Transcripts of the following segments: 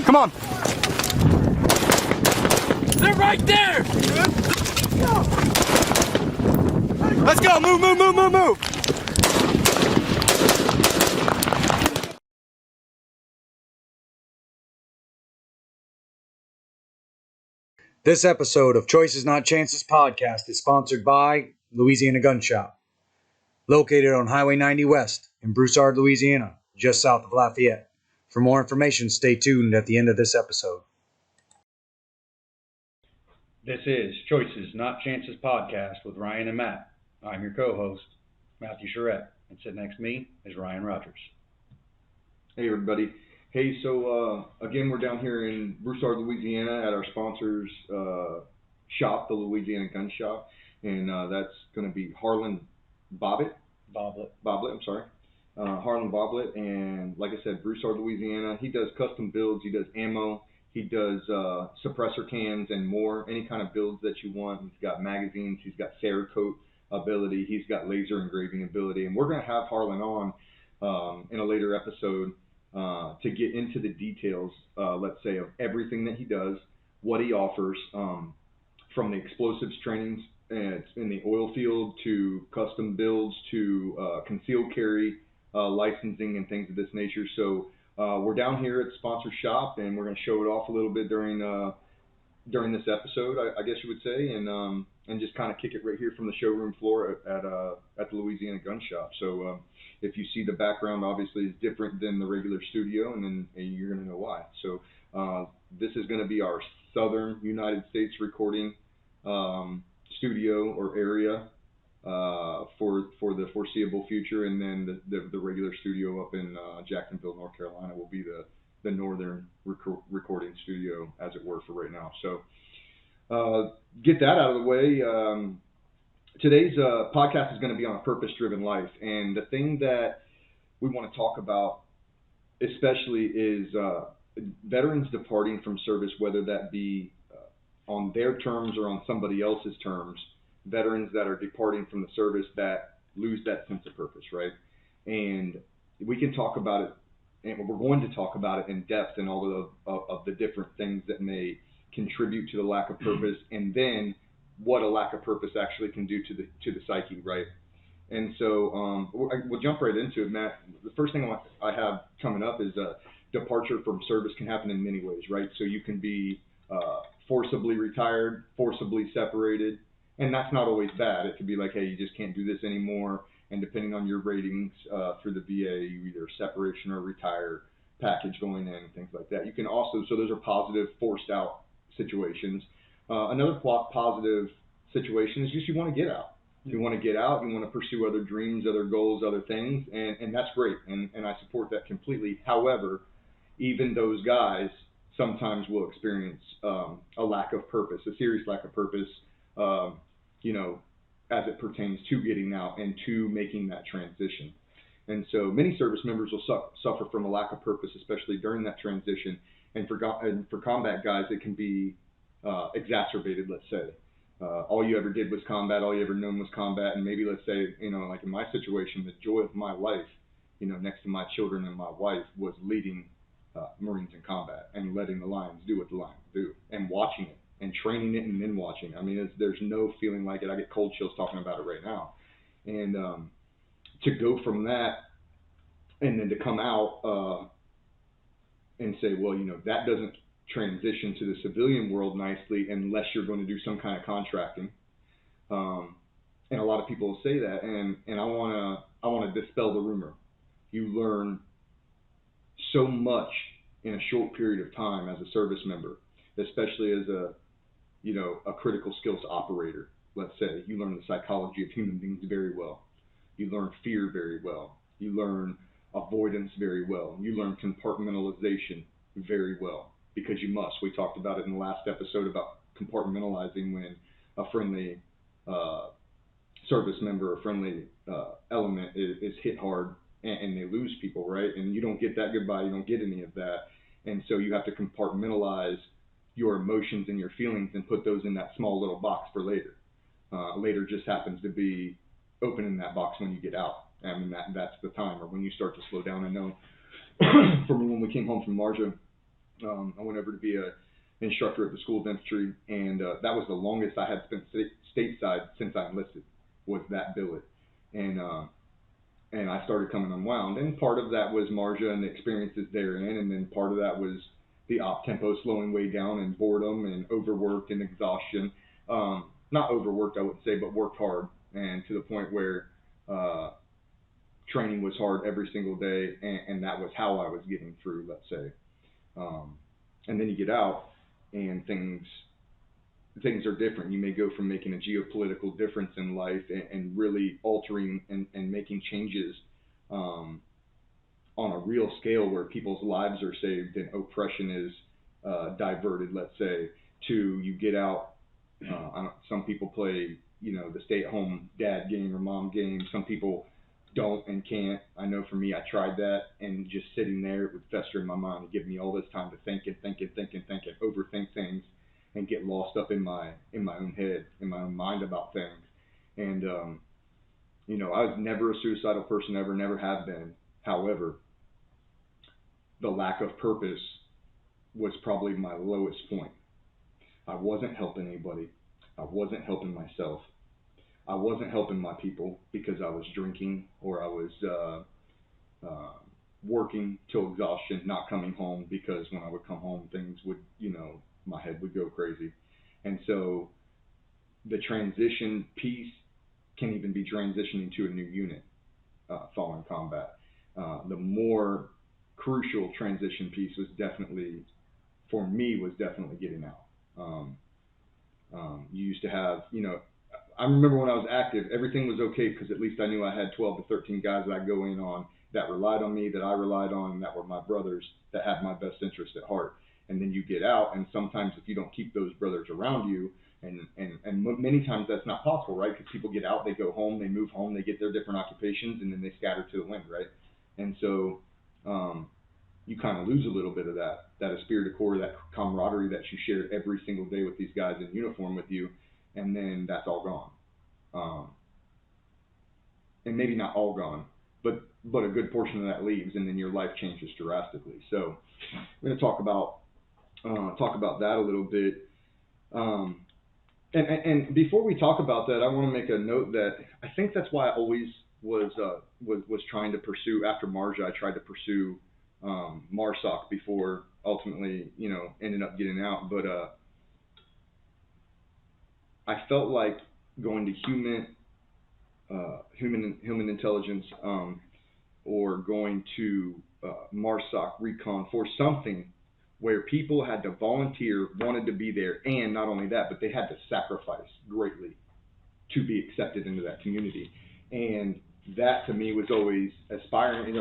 Come on. They're right there! Let's go. Move, move, move, move, move. This episode of Choices Not Chances podcast is sponsored by Louisiana Gun Shop, located on Highway 90 West in Broussard, Louisiana, just south of Lafayette. For more information, stay tuned at the end of this episode. This is Choices Not Chances podcast with Ryan and Matt. I'm your co-host, Matthew Charette, and sitting next to me is Ryan Rogers. Hey everybody. Hey, so again, we're down here in Broussard, Louisiana at our sponsor's shop, the Louisiana Gun Shop, and that's going to be Harlan Bobbitt, I'm sorry. Harlan Bobbitt, and like I said, Broussard, Louisiana. He does custom builds, he does ammo, he does suppressor cans and more, any kind of builds that you want. He's got magazines, he's got Cerakote ability, he's got laser engraving ability, and we're going to have Harlan on in a later episode to get into the details, let's say, of everything that he does, what he offers, from the explosives trainings in the oil field to custom builds to concealed carry licensing and things of this nature. So we're down here at the sponsor shop, and we're going to show it off a little bit during this episode, I guess you would say, and just kind of kick it right here from the showroom floor at the Louisiana Gun Shop. So if you see the background, obviously is different than the regular studio, and then you're going to know why. So this is going to be our southern United States recording studio or area for the foreseeable future, and then the regular studio up in Jacksonville, North Carolina will be the northern recording studio, as it were, for right now. So get that out of the way. Today's podcast is going to be on a purpose-driven life, and the thing that we want to talk about especially is veterans departing from service, whether that be on their terms or on somebody else's terms, veterans that are departing from the service that lose that sense of purpose, right? And we can talk about it, and we're going to talk about it in depth and all of the different things that may contribute to the lack of purpose, and then what a lack of purpose actually can do to the psyche, right? And so we'll jump right into it, Matt. The first thing I have coming up is departure from service can happen in many ways, right? So you can be forcibly retired, forcibly separated, and that's not always bad. It could be like, hey, you just can't do this anymore, and depending on your ratings through the VA, you either separation or retire package going in and things like that. You can also, so those are positive forced out situations. Another positive situation is just you want to get out. You want to get out, you want to pursue other dreams, other goals, other things, and that's great, and I support that completely. However, even those guys sometimes will experience a lack of purpose, a serious lack of purpose, as it pertains to getting out and to making that transition. And so many service members will suffer from a lack of purpose, especially during that transition. And for combat guys, it can be exacerbated, let's say. All you ever did was combat, all you ever known was combat, and maybe, let's say, like in my situation, the joy of my life, next to my children and my wife, was leading Marines in combat and letting the Lions do what the Lions do, and watching it and training it and then watching. I mean, there's no feeling like it. I get cold chills talking about it right now. And to go from that and then to come out and say, well, that doesn't transition to the civilian world nicely unless you're going to do some kind of contracting. And a lot of people will say that, and I want to dispel the rumor. You learn so much in a short period of time as a service member, especially as a critical skills operator. Let's say you learn the psychology of human beings very well. You learn fear very well. You learn avoidance very well. You learn compartmentalization very well, because you must. We talked about it in the last episode about compartmentalizing when a friendly service member, a friendly element is hit hard and they lose people, right? And you don't get that goodbye, you don't get any of that. And so you have to compartmentalize your emotions and your feelings and put those in that small little box for later. Later just happens to be opening that box when you get out. I mean, that's the time, or when you start to slow down. I know for me, when we came home from Marja, I went over to be a instructor at the School of Infantry, and that was the longest I had spent stateside since I enlisted, was that billet. And I started coming unwound. And part of that was Marja and the experiences therein, and then part of that was the op tempo slowing way down and boredom and overworked and exhaustion. Not overworked, I wouldn't say, but worked hard, and to the point where training was hard every single day, and that was how I was getting through, let's say. And then you get out, and things are different. You may go from making a geopolitical difference in life and really altering and making changes on a real scale where people's lives are saved and oppression is diverted, let's say, to you get out. Some people play, the stay-at-home dad game or mom game. Some people don't and can't. I know for me, I tried that, and just sitting there, it would fester in my mind and give me all this time to think and overthink things and get lost up in my own head, in my own mind about things. And I was never a suicidal person, never have been. However, the lack of purpose was probably my lowest point. I wasn't helping anybody. I wasn't helping myself. I wasn't helping my people because I was drinking, or I was working till exhaustion, not coming home, because when I would come home, things would, my head would go crazy. And so the transition piece can even be transitioning to a new unit following combat. The more crucial transition piece was definitely, for me, was definitely getting out. You used to have, I remember when I was active, everything was okay because at least I knew I had 12 to 13 guys that I'd go in on that relied on me, that I relied on, and that were my brothers that had my best interest at heart. And then you get out, and sometimes if you don't keep those brothers around you, and many times that's not possible, right? Because people get out, they go home, they move home, they get their different occupations, and then they scatter to the wind, right? And so you kind of lose a little bit of that esprit de corps, that camaraderie that you shared every single day with these guys in uniform with you, and then that's all gone. And maybe not all gone, but a good portion of that leaves, and then your life changes drastically. So I'm going to talk about that a little bit. And before we talk about that, I want to make a note that I think that's why I always was trying to pursue, after Marja, I tried to pursue MARSOC before ultimately, ended up getting out. But I felt like going to human intelligence, or going to MARSOC recon for something where people had to volunteer, wanted to be there, and not only that, but they had to sacrifice greatly to be accepted into that community. And that to me was always inspiring,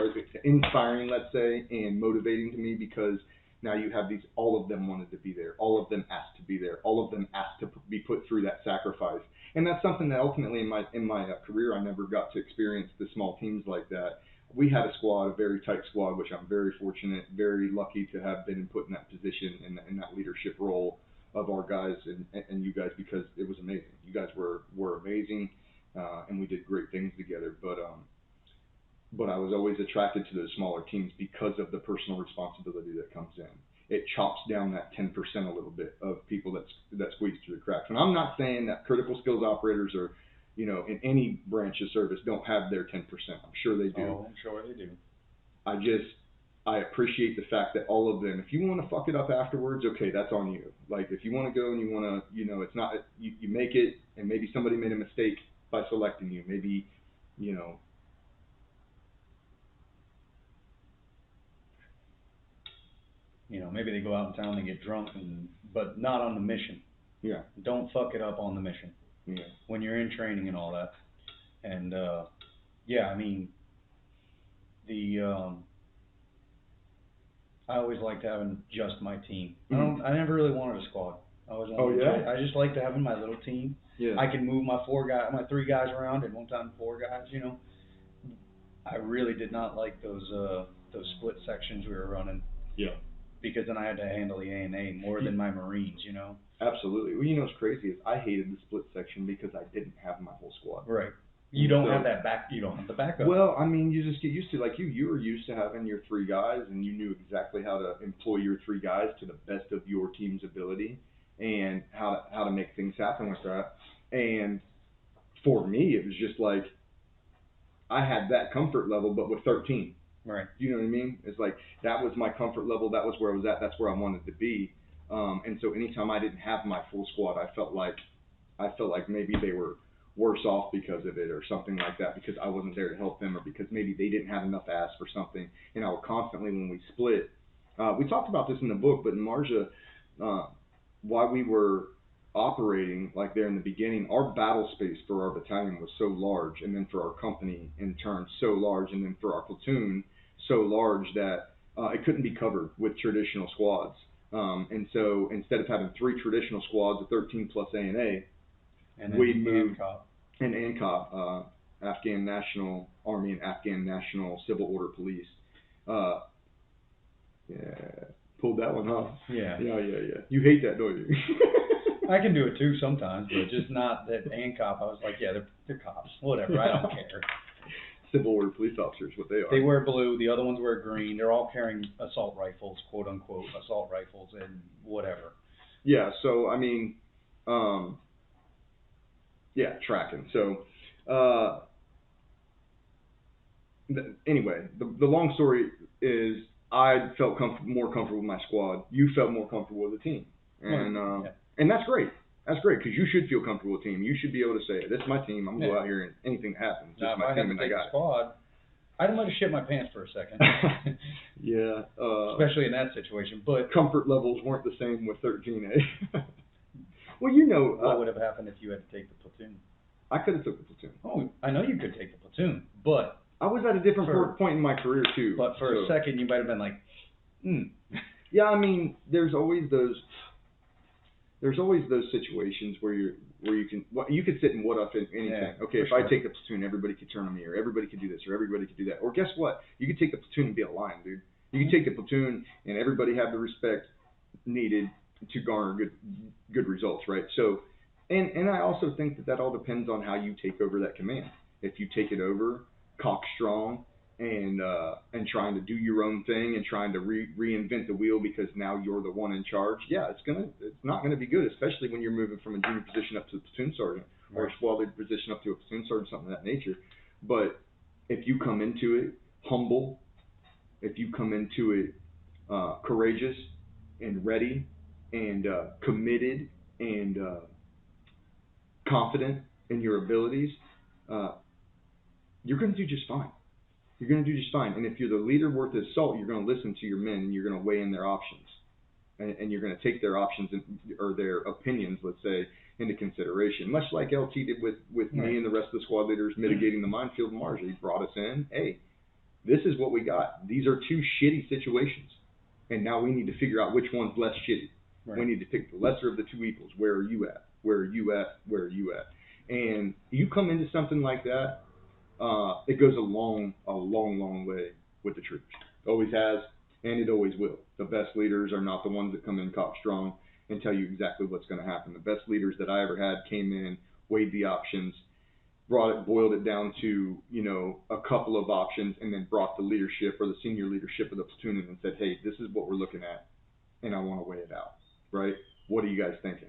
let's say, and motivating to me, because now you have these, all of them wanted to be there, all of them asked to be there, all of them asked to be put through that sacrifice. And that's something that ultimately in my career, I never got to experience the small teams like that. We had a squad, a very tight squad, which I'm very fortunate, very lucky to have been put in that position, in that leadership role of our guys and you guys, because it was amazing. You guys were amazing, and we did great things together. But I was always attracted to those smaller teams because of the personal responsibility that comes in. It chops down that 10% a little bit of people that squeeze through the cracks. And I'm not saying that critical skills operators are, in any branch of service don't have their 10%. I'm sure they do. Oh, I'm sure they do. I appreciate the fact that all of them, if you want to fuck it up afterwards, okay, that's on you. Like, if you want to go and you want to, it's not, you make it, and maybe somebody made a mistake by selecting you. Maybe, maybe they go out in town and get drunk, but not on the mission. Yeah. Don't fuck it up on the mission. Yeah. When you're in training and all that. And yeah, I mean, I always liked having just my team. Mm-hmm. I never really wanted a squad. I just liked having my little team. Yeah. I can move my 3 guys around at one time, 4 guys. I really did not like those split sections we were running. Yeah. Because then I had to handle the A&A more than my Marines. Absolutely. Well, what's crazy is I hated the split section because I didn't have my whole squad. Right. You And don't so- have that back. You don't have the backup. Well, I mean, you just get used to, like you were used to having your three guys, and you knew exactly how to employ your three guys to the best of your team's ability, and how to make things happen with that. And for me, it was just like I had that comfort level, but with 13. right. You know what I mean? It's like that was my comfort level. That was where I was at. That's where I wanted to be. And so anytime I didn't have my full squad, I felt like maybe they were worse off because of it or something like that, because I wasn't there to help them, or because maybe they didn't have enough ass for something. And I would constantly, when we split, we talked about this in the book, but in Marja, while we were operating like there in the beginning, our battle space for our battalion was so large, and then for our company in turn so large, and then for our platoon so large that it couldn't be covered with traditional squads. And so instead of having 3 traditional squads of 13 plus A&A, And then we moved ANCOP. and ANCOP, Afghan National Army and Afghan National Civil Order Police. Yeah, pulled that one off. Yeah. Yeah. You hate that, don't you? I can do it too sometimes, but just not that ANCOP. I was like, yeah, they're cops. Whatever. I don't care. Civil Order police officers, what they are. They wear blue. The other ones wear green. They're all carrying assault rifles, quote unquote, assault rifles, and whatever. Yeah. So I mean, yeah, tracking. So anyway, the long story is I felt more comfortable with my squad. You felt more comfortable with the team, and Yeah. and that's great. That's great, because you should feel comfortable with the team. You should be able to say, "This is my team. I'm gonna go out here and anything that happens, this Now, is if my I had team, to and I take the got it." squad, I might have shit my pants for a second, Yeah. especially in that situation. But Comfort levels weren't the same with 13A. Well, you know, what would have happened if you had to take the platoon? I could have took the platoon. Oh, I know you could take the platoon, but I was at a different point in my career too. for a so- second you might have been like, Yeah, I mean, there's always those situations where you could sit and what if anything. Yeah, Okay, for if I sure. take the platoon, everybody could turn on me, or everybody could do this, or everybody could do that. Or guess what? You could take the platoon and be a lion, dude. You could take the platoon and everybody have the respect needed to garner good results, right? So, and I also think that all depends on how you take over that command. If you take it over, cock strong, and trying to do your own thing and trying to reinvent the wheel because now you're the one in charge, yeah, it's not gonna be good, especially when you're moving from a junior position up to a platoon sergeant, or a squad leader position up to a platoon sergeant, something of that nature. But if you come into it humble, if you come into it courageous and ready and committed and confident in your abilities, you're going to do just fine. You're going to do just fine. And if you're the leader worth his salt, you're going to listen to your men, and you're going to weigh in their options. And you're going to take their options or their opinions, let's say, into consideration. Much like LT did with me and the rest of the squad leaders mitigating the minefield in Marja. He brought us in. Hey, this is what we got. These are 2 shitty situations. And now we need to figure out which one's less shitty. Right. We need to pick the lesser of the 2 evils. Where are you at? Where are you at? Where are you at? And you come into something like that, it goes a long way with the troops. It always has, and it always will. The best leaders are not the ones that come in cock strong and tell you exactly what's going to happen. The best leaders that I ever had came in, weighed the options, boiled it down to, a couple of options, and then brought the leadership or the senior leadership of the platoon in and said, hey, this is what we're looking at, and I want to weigh it out, right? What are you guys thinking?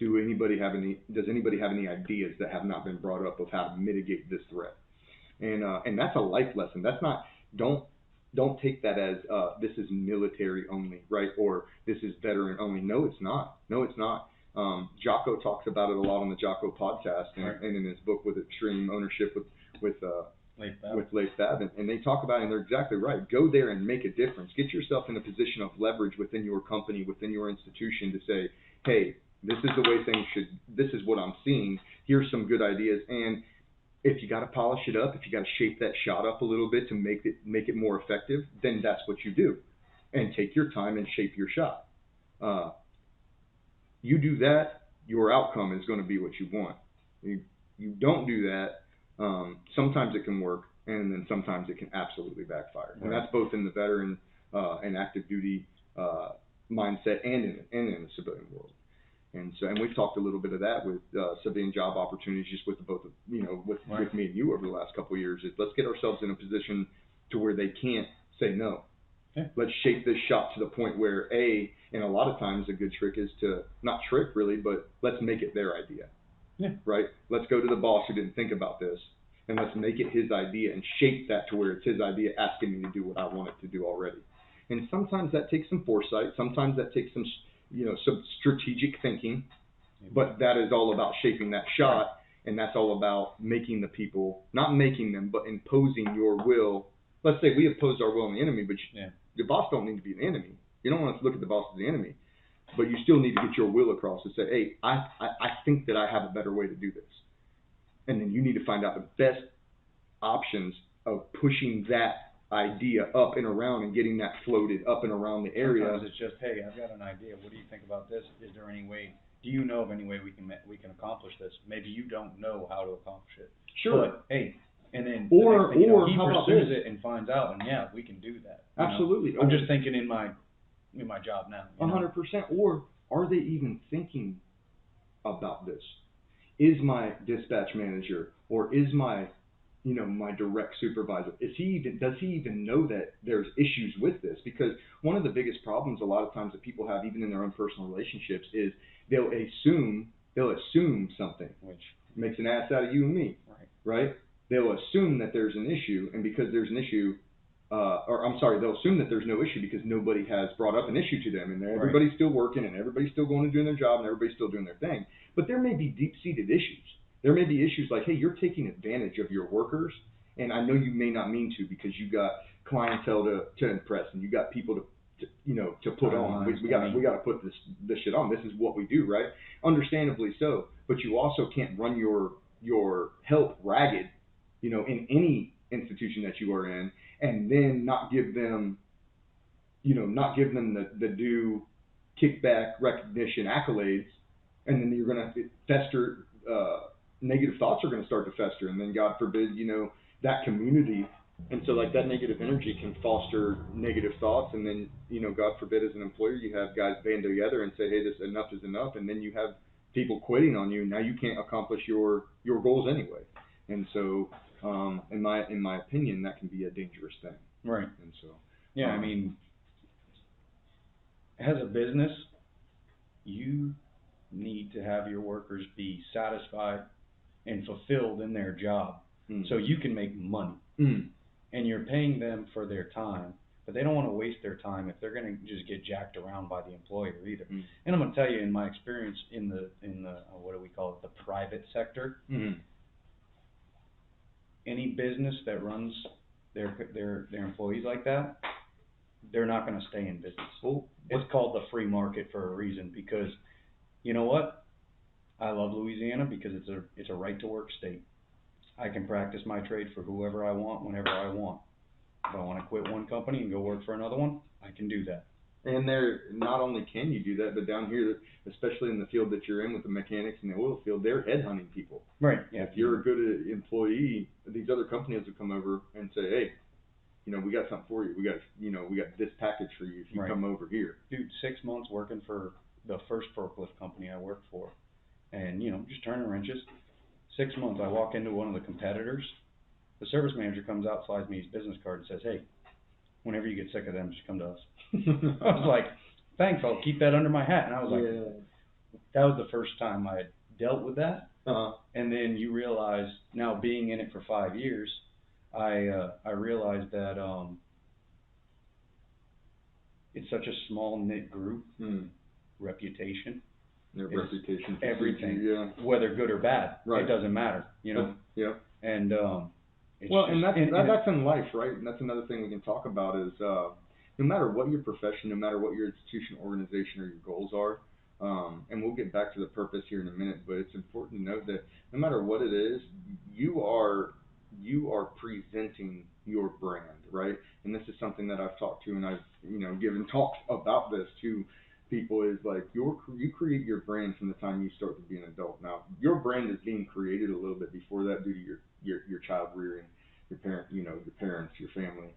Does anybody have any ideas that have not been brought up of how to mitigate this threat? And that's a life lesson. That's not, don't take that as this is military only, right? Or this is veteran only. No, it's not. Jocko talks about it a lot on the Jocko podcast and in his book with Extreme Ownership with Leif Babin, and they talk about it, and they're exactly right. Go there and make a difference. Get yourself in a position of leverage within your company, within your institution, to say, hey, this is the way things should. This is what I'm seeing. Here's some good ideas, and if you got to polish it up, if you got to shape that shot up a little bit to make it more effective, then that's what you do, and take your time and shape your shot. You do that, your outcome is going to be what you want. You don't do that. Sometimes it can work, and then sometimes it can absolutely backfire. Right. And that's both in the veteran and active duty mindset and in the civilian world. And so, and we've talked a little bit of that with civilian job opportunities, just with the both of, with me and you over the last couple of years. Is let's get ourselves in a position to where they can't say no. Yeah. Let's shape this shop to the point where and a lot of times a good trick is to not trick really, but let's make it their idea. Yeah. Right? Let's go to the boss who didn't think about this, and let's make it his idea and shape that to where it's his idea asking me to do what I want it to do already. And sometimes that takes some foresight. Sometimes that takes some strategic thinking, but that is all about shaping that shot, and that's all about making the people, not making them, but imposing your will. Let's say we impose our will on the enemy, but the boss don't need to be an enemy. You don't want to look at the boss as the enemy, but you still need to get your will across and say, hey, I think that I have a better way to do this. And then you need to find out the best options of pushing that idea up and around and getting that floated up and around the area. Sometimes it's just, hey, I've got an idea. What do you think about this? Is there any way? Do you know of any way we can accomplish this? Maybe you don't know how to accomplish it. Sure. But hey, and then or he how about pursues this? it and finds out, and we can do that. Absolutely. I'm just thinking in my job now. 100%. Or are they even thinking about this? Is my dispatch manager or is my my direct supervisor, does he even know that there's issues with this? Because one of the biggest problems a lot of times that people have, even in their own personal relationships, is they'll assume something, which makes an ass out of you and me, right? They'll assume that there's an issue, and because there's an issue, they'll assume that there's no issue because nobody has brought up an issue to them, and everybody's still working, and everybody's still going and doing their job, and everybody's still doing their thing. But there may be deep-seated issues. There may be issues like, hey, you're taking advantage of your workers, and I know you may not mean to because you got clientele to impress, and you got people to put on. We got to put this shit on. This is what we do, right? Understandably so. But you also can't run your help ragged, in any institution that you are in, and then not give them the due kickback, recognition, accolades, and then you're going to fester. Negative thoughts are going to start to fester, and then God forbid, that community, and so like that negative energy can foster negative thoughts, and then God forbid, as an employer, you have guys band together and say, hey, this enough is enough, and then you have people quitting on you. Now you can't accomplish your goals anyway, and so in my opinion, that can be a dangerous thing. Right. And so I mean, as a business, you need to have your workers be satisfied and fulfilled in their job, so you can make money. And you're paying them for their time, but they don't want to waste their time if they're going to just get jacked around by the employer either. And I'm going to tell you, in my experience in the what do we call it, the private sector, any business that runs their employees like that, they're not going to stay in business. It's called the free market for a reason, because you know what? I love Louisiana because it's a right to work state. I can practice my trade for whoever I want, whenever I want. If I want to quit one company and go work for another one, I can do that. And not only can you do that, but down here, especially in the field that you're in with the mechanics in the oil field, they're headhunting people. Right. Yeah. If you're a good employee, these other companies will come over and say, hey, we got something for you. We got this package for you if you come over here. Dude, 6 months working for the first forklift company I worked for, and just turning wrenches. 6 months, I walk into one of the competitors. The service manager comes out, slides me his business card, and says, hey, whenever you get sick of them, just come to us. I was like, thanks, I'll keep that under my hat. And I was like, that was the first time I had dealt with that. And then you realize, now being in it for 5 years, I realized that it's such a small knit group. Reputation. Their reputation. Everything. Whether good or bad. Right. It doesn't matter. Yeah. And that's in life, right? And that's another thing we can talk about is no matter what your profession, no matter what your institution, organization, or your goals are, and we'll get back to the purpose here in a minute, but it's important to note that no matter what it is, you are presenting your brand, right? And this is something that I've talked to, and I've given talks about this to people, is like you create your brand from the time you start to be an adult. Now, your brand is being created a little bit before that due to your child rearing, your parents, your family,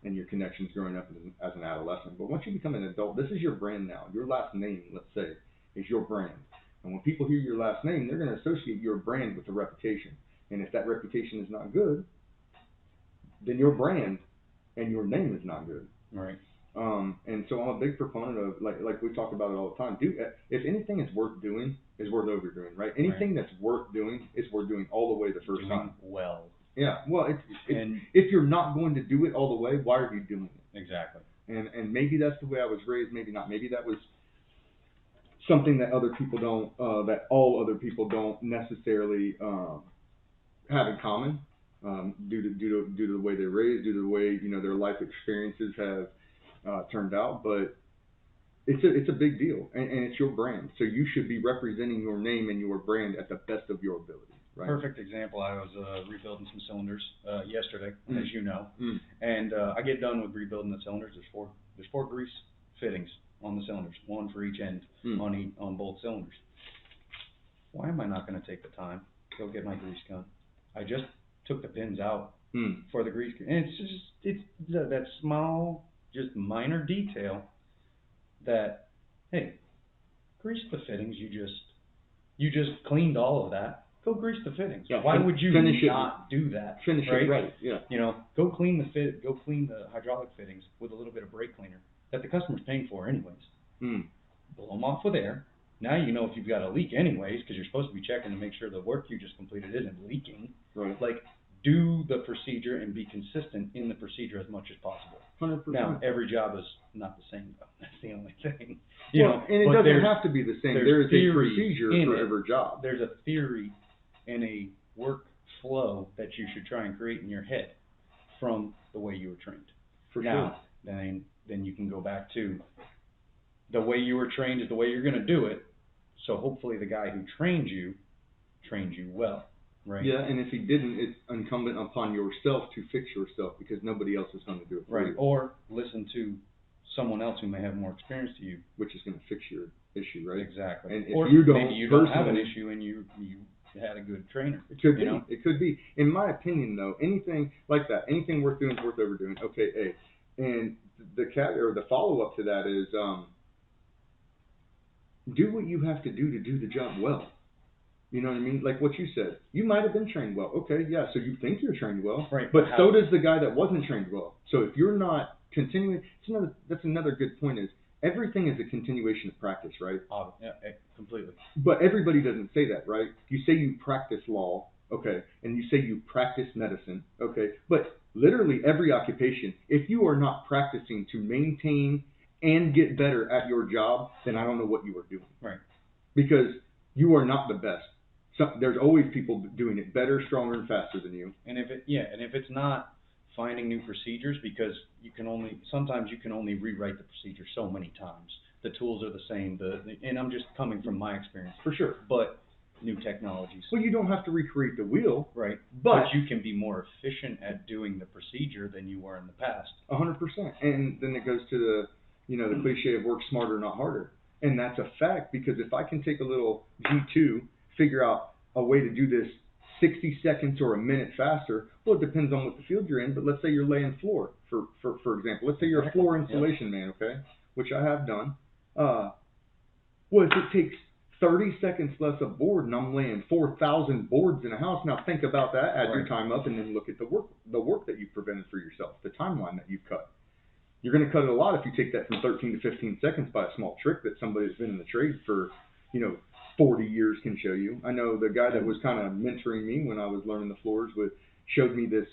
and your connections growing up as an adolescent. But once you become an adult, this is your brand now. Your last name, let's say, is your brand. And when people hear your last name, they're going to associate your brand with the reputation. And if that reputation is not good, then your brand and your name is not good. Right. And so I'm a big proponent of, like we talk about it all the time. If anything is worth doing, is worth overdoing, right? Anything that's worth doing is worth doing all the way the first time. Well. Yeah. Well, if you're not going to do it all the way, why are you doing it? Exactly. And maybe that's the way I was raised. Maybe not. Maybe that was something that other people don't, that all other people don't necessarily have in common, due to the way they're raised, due to the way their life experiences have turned out. But it's a big deal, and it's your brand, so you should be representing your name and your brand at the best of your ability. Right? Perfect example. I was rebuilding some cylinders yesterday, as you know, Mm. and I get done with rebuilding the cylinders. There's four grease fittings on the cylinders, one for each end on both cylinders. Why am I not going to take the time to go get my grease gun? I just took the pins out for the grease gun, and it's that small, just minor detail that, hey, grease the fittings. You just cleaned all of that. Go grease the fittings. Yeah, Why would you not do that? Finish it right. Yeah. Go clean the hydraulic fittings with a little bit of brake cleaner that the customer's paying for anyways. Blow them off with air. Now you know if you've got a leak anyways, because you're supposed to be checking to make sure the work you just completed isn't leaking. Right. Like, do the procedure and be consistent in the procedure as much as possible. 100%. Now, every job is not the same, though. That's the only thing. And it doesn't have to be the same. There is a procedure for every job. There's a theory and a workflow that you should try and create in your head from the way you were trained. For now, sure. Then you can go back to the way you were trained is the way you're going to do it. So hopefully the guy who trained you well, right? Yeah, and if he didn't, it's incumbent upon yourself to fix yourself because nobody else is going to do it for you. Or listen to someone else who may have more experience to you, which is going to fix your issue, right? Exactly. And if or you don't, maybe you don't have an issue and you had a good trainer. It could be. It could be. In my opinion, though, anything like that, anything worth doing is worth overdoing. Okay, and the follow up to that is do what you have to do the job well. You know what I mean? Like what you said. You might have been trained well. Okay, yeah, so you think you're trained well. Right. But so does the guy that wasn't trained well. So if you're not continuing, that's another good point is everything is a continuation of practice, right? Yeah, completely. But everybody doesn't say that, right? You say you practice law, okay, and you say you practice medicine, okay, but literally every occupation, if you are not practicing to maintain and get better at your job, then I don't know what you are doing. Right. Because you are not the best. So there's always people doing it better, stronger, and faster than you. And if it's not finding new procedures, because sometimes you can only rewrite the procedure so many times. The tools are the same. And I'm just coming from my experience. For sure. But new technologies. Well, you don't have to recreate the wheel. Right. But you can be more efficient at doing the procedure than you were in the past. 100%. And then it goes to the cliche of work smarter, not harder. And that's a fact, because if I can take a little G2, figure out a way to do this 60 seconds or a minute faster, well, it depends on what the field you're in, but let's say you're laying floor, for example. Let's say you're a floor installation man, okay, which I have done. Well, if it takes 30 seconds less of board and I'm laying 4,000 boards in a house, now think about that, add your time up, and then look at the work that you've prevented for yourself, the timeline that you've cut. You're going to cut it a lot if you take that from 13 to 15 seconds by a small trick that somebody that's been in the trade for, 40 years can show you. I know the guy that was kind of mentoring me when I was learning the floors showed me this,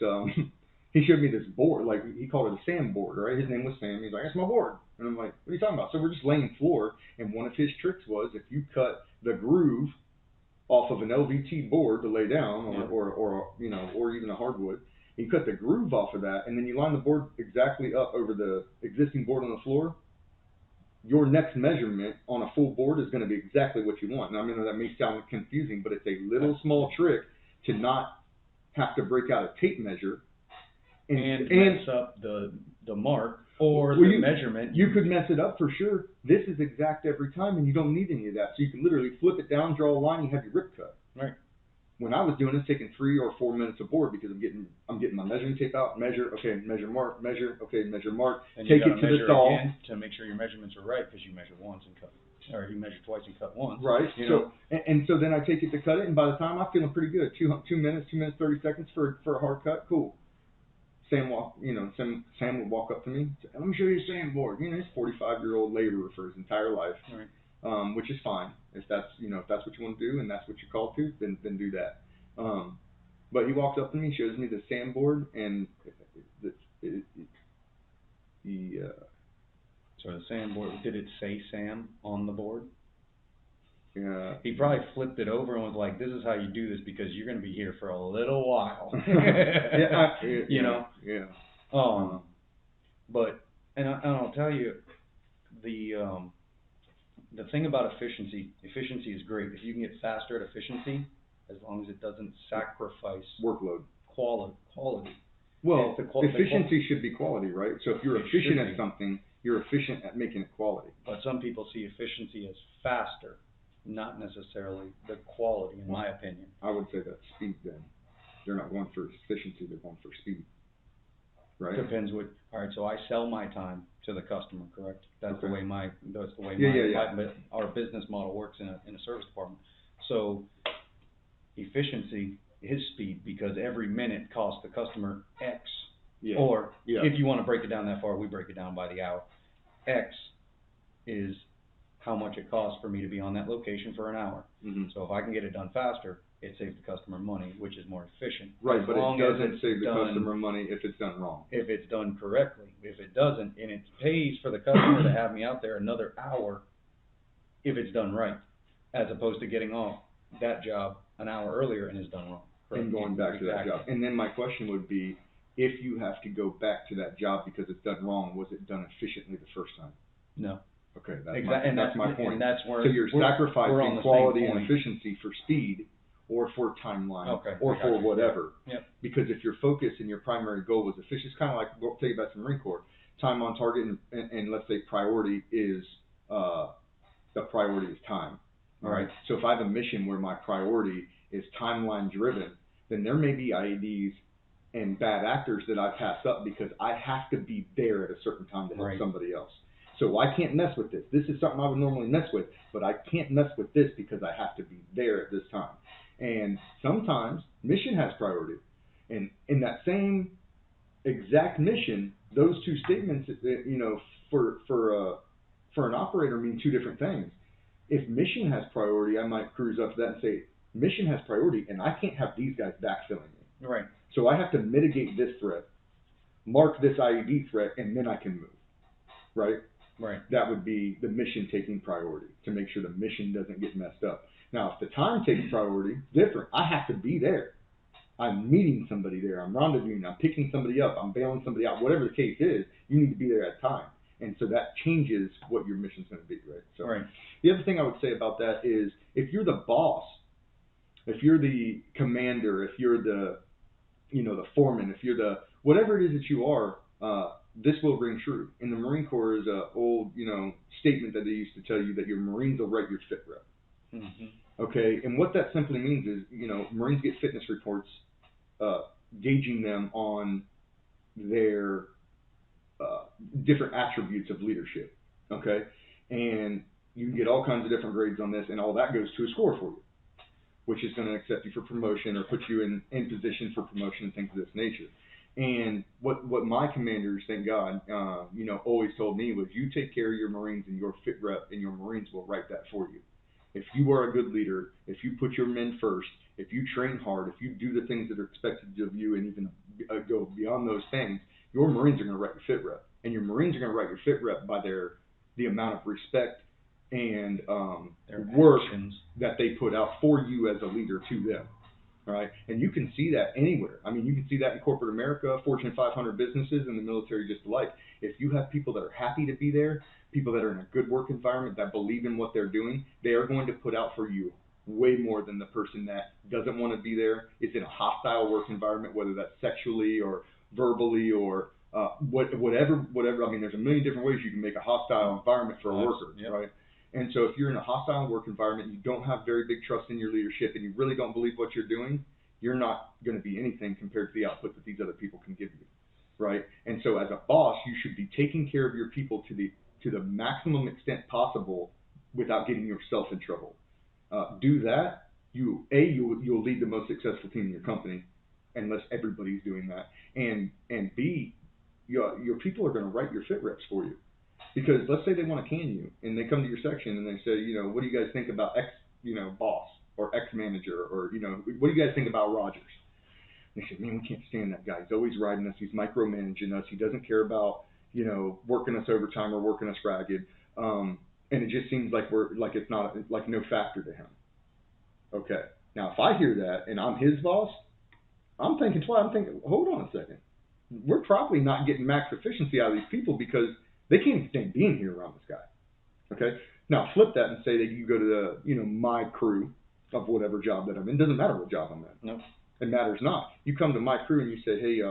he showed me this board, like he called it a Sam board, right? His name was Sam. He's like, that's my board. And I'm like, what are you talking about? So we're just laying floor, and one of his tricks was if you cut the groove off of an LVT board to lay down, or even a hardwood, you cut the groove off of that, and then you line the board exactly up over the existing board on the floor, your next measurement on a full board is going to be exactly what you want. Now, I mean, that may sound confusing, but it's a little small trick to not have to break out a tape measure and mess up the mark or the measurement. You could mess it up for sure. This is exact every time, and you don't need any of that. So you can literally flip it down, draw a line, you have your rip cut. Right. When I was doing this, taking 3 or 4 minutes of board because I'm getting my measuring tape out, measure, okay, measure, mark, measure, okay, measure, mark, and take it to the saw again to make sure your measurements are right, because you measure once and cut Or you measure twice and cut once. Right. You So know? and so then I take it to cut it, and by the time I'm feeling pretty good, 2 minutes, 30 seconds for a hard cut, cool. Sam would walk up to me, say, let me show you a sandboard. He's a 45-year-old laborer for his entire life, Right. Which is fine. If that's what you want to do and that's what you're called to, then do that. But he walks up to me, shows me the sandboard, and he So the sandboard, did it say Sam on the board? Yeah. He probably flipped it over and was like, "This is how you do this because you're going to be here for a little while." You know. Yeah. But I'll tell you, the thing about efficiency is great. If you can get faster at efficiency, as long as it doesn't sacrifice Workload. Quality. Well, The efficiency should be quality, right? So if you're It efficient should at be. something, you're efficient at making it quality. But some people see efficiency as faster, not necessarily the quality, in my opinion. I would say that's speed then. They're not going for efficiency, they're going for speed. Right? Depends what. All right, so I sell my time to the customer, correct? That's the Okay. way Yeah. our business model works in a service department. So efficiency is speed because every minute costs the customer X. Yeah. Or Yeah. if you want to break it down that far, we break it down by the hour. X is how much it costs for me to be on that location for an hour. Mm-hmm. So if I can get it done faster, it saves the customer money, which is more efficient. Right, as but it long as doesn't it's save the done- customer money if it's done wrong. If it's done correctly. If it doesn't, and it pays for the customer to have me out there another hour if it's done right, as opposed to getting off that job an hour earlier and it's done wrong. And going back to that Exactly. job. And then my question would be, if you have to go back to that job because it's done wrong, was it done efficiently the first time? No. Okay, That's my point. And that's where So you're we're on sacrificing the quality same and point. efficiency for speed or for timeline or I got for you. whatever. Yep. Because if your focus and your primary goal was efficiency, it's kind of like, we'll take it back to the Marine Corps, time on target and let's say priority is, the priority is time. All right. So if I have a mission where my priority is timeline driven, then there may be IEDs and bad actors that I pass up because I have to be there at a certain time to help somebody else. So I can't mess with this. This is something I would normally mess with, but I can't mess with this because I have to be there at this time. And sometimes mission has priority. And in that same exact mission, those two statements, for an operator mean two different things. If mission has priority, I might cruise up to that and say, mission has priority, and I can't have these guys backfilling me. Right. So I have to mitigate this threat, mark this IED threat, and then I can move. Right? Right. That would be the mission taking priority to make sure the mission doesn't get messed up. Now, if the time takes priority, different. I have to be there. I'm meeting somebody there. I'm rendezvousing. I'm picking somebody up. I'm bailing somebody out. Whatever the case is, you need to be there at time. And so that changes what your mission's going to be, right? So the other thing I would say about that is, if you're the boss, if you're the commander, if you're the foreman, if you're the whatever it is that you are, this will ring true. In the Marine Corps is a old statement that they used to tell you that your Marines will write your fit rep. Mm-hmm. Okay, and what that simply means is Marines get fitness reports gauging them on their different attributes of leadership. Okay, and you can get all kinds of different grades on this, and all that goes to a score for you, which is going to accept you for promotion or put you in position for promotion and things of this nature. And what my commanders, thank God, always told me was, you take care of your Marines and your fit rep, and your Marines will write that for you. If you are a good leader, if you put your men first, if you train hard, if you do the things that are expected of you and even go beyond those things, your Marines are going to write your fit rep. And your Marines are going to write your fit rep by the amount of respect and work actions that they put out for you as a leader to them. All right, and you can see that anywhere. I mean, you can see that in corporate America, Fortune 500 businesses, and the military just alike. If you have people that are happy to be there, people that are in a good work environment, that believe in what they're doing, they are going to put out for you way more than the person that doesn't want to be there, is in a hostile work environment, whether that's sexually or verbally or whatever. I mean, there's a million different ways you can make a hostile environment for a worker, right? And so if you're in a hostile work environment, you don't have very big trust in your leadership, and you really don't believe what you're doing, you're not going to be anything compared to the output that these other people can give you, right? And so as a boss, you should be taking care of your people to the maximum extent possible without getting yourself in trouble. Do that, you'll lead the most successful team in your company, unless everybody's doing that. And B, your people are going to write your fit reps for you. Because let's say they want to can you, and they come to your section and they say, what do you guys think about X, boss or X manager, or what do you guys think about Rogers? And they say, man, we can't stand that guy. He's always riding us. He's micromanaging us. He doesn't care about working us overtime or working us ragged. And it just seems like it's not like no factor to him. Okay. Now, if I hear that and I'm his boss, I'm thinking twice. I'm thinking, hold on a second. We're probably not getting max efficiency out of these people because they can't even stand being here around this guy. Okay. Now flip that and say that you go to my crew of whatever job that I'm in. Doesn't matter what job I'm in. No. It matters not. You come to my crew and you say, hey,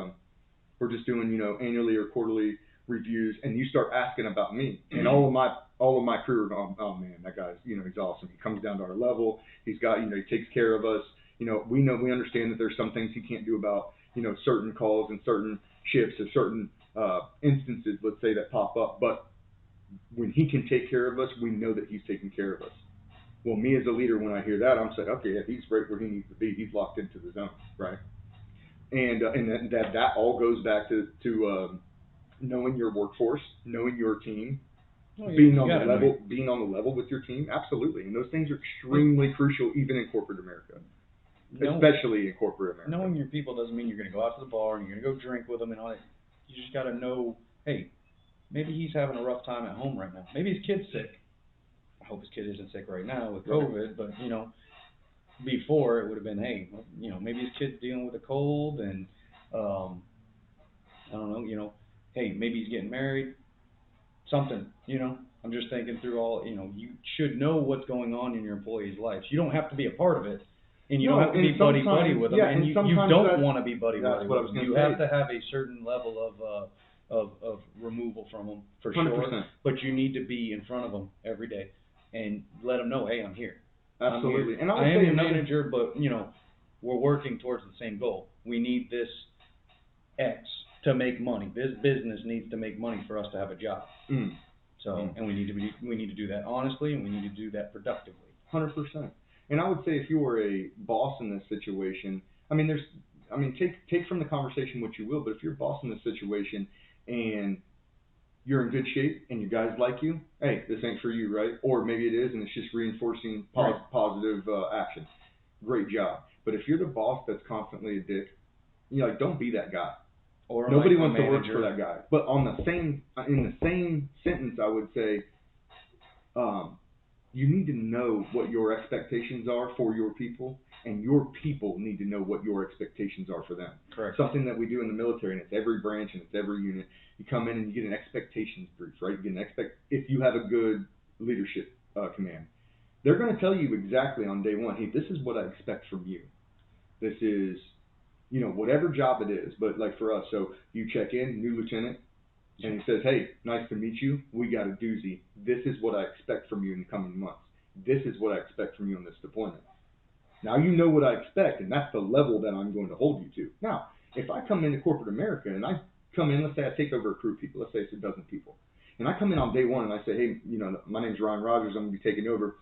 we're just doing annually or quarterly reviews, and you start asking about me, and all of my crew are going, oh man, that guy's he's awesome. He comes down to our level. He's got he takes care of us. We understand that there's some things he can't do about certain calls and certain shifts or certain instances, let's say, that pop up. But when he can take care of us, we know that he's taking care of us. Well, me as a leader, when I hear that, I'm saying, okay, yeah, he's right where he needs to be. He's locked into the zone, right? And that all goes back to knowing your workforce, knowing your team, being on the level with your team. Absolutely, and those things are extremely crucial, even in corporate America. Especially in corporate America. Knowing your people doesn't mean you're going to go out to the bar and you're going to go drink with them and all that. You just got to know, hey, maybe he's having a rough time at home right now. Maybe his kid's sick. I hope his kid isn't sick right now with COVID, but before it would have been, hey, maybe his kid's dealing with a cold, and I don't know, hey, maybe he's getting married, something, I'm just thinking through all, you should know what's going on in your employees' lives. You don't have to be a part of it, and you don't have to be buddy with them, and you don't want to be buddy with them. You have to have a certain level of removal from them, for 100%. Sure, but you need to be in front of them every day and let them know, hey, I'm here. Absolutely. And I am your manager, but we're working towards the same goal. We need this X to make money. This business needs to make money for us to have a job. And we need to do that honestly, and we need to do that productively. 100%. And I would say, if you were a boss in this situation, take from the conversation what you will, but if you're a boss in this situation and you're in good shape and you guys like you, hey, this ain't for you, right? Or maybe it is, and it's just reinforcing positive action. Great job. But if you're the boss that's constantly a dick, don't be that guy. Or nobody wants to work for that guy. But in the same sentence, I would say, you need to know what your expectations are for your people, and your people need to know what your expectations are for them. Correct. Something that we do in the military, and it's every branch and it's every unit. You come in and you get an expectations brief, right? You get if you have a good leadership command, they're going to tell you exactly on day one, hey, this is what I expect from you. This is, whatever job it is. But like for us, so you check in, new lieutenant, and he says, hey, nice to meet you. We got a doozy. This is what I expect from you in the coming months. This is what I expect from you in this deployment. Now you know what I expect, and that's the level that I'm going to hold you to. Now, if I come into corporate America and I come in, let's say I take over a crew of people, let's say it's a dozen people, and I come in on day one and I say, hey, my name's Ryan Rogers, I'm going to be taking over.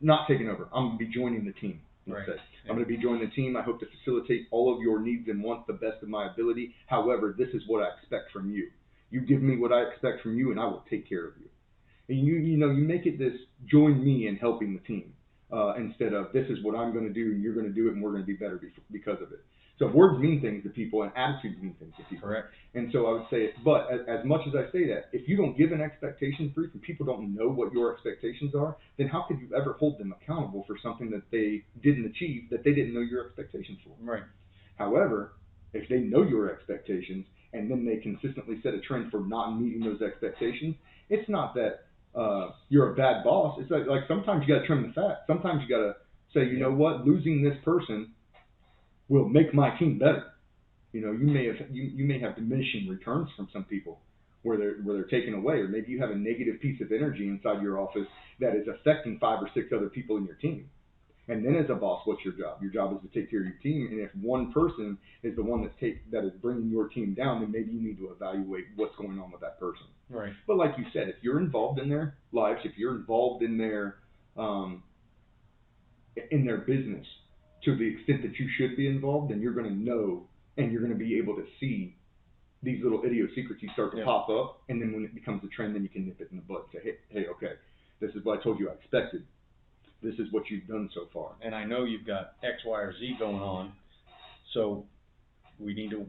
Not taking over, I'm going to be joining the team. Let's say. I'm going to be joining the team. I hope to facilitate all of your needs and wants the best of my ability. However, this is what I expect from you. You give me what I expect from you, and I will take care of you. And you make it this, join me in helping the team, instead of this is what I'm going to do, and you're going to do it, and we're going to be better because of it. So words mean things to people, and attitudes mean things to people. Correct. And so I would say, but as much as I say that, if you don't give an expectations brief and people don't know what your expectations are, then how could you ever hold them accountable for something that they didn't achieve, that they didn't know your expectations for? Right. However, if they know your expectations and then they consistently set a trend for not meeting those expectations, it's not that you're a bad boss. It's like sometimes you got to trim the fat. Sometimes you got to say, you know what, losing this person will make my team better. You may have diminishing returns from some people where they're taken away, or maybe you have a negative piece of energy inside your office that is affecting 5 or 6 other people in your team. And then as a boss, what's your job? Your job is to take care of your team. And if one person is the one that is bringing your team down, then maybe you need to evaluate what's going on with that person. Right. But like you said, if you're involved in their lives, if you're involved in their business to the extent that you should be involved, then you're going to know and you're going to be able to see these little idiosyncrasies start to pop up. And then when it becomes a trend, then you can nip it in the bud and say, hey, okay, this is what I told you I expected. This is what you've done so far. And I know you've got X, Y, or Z going on, so we need to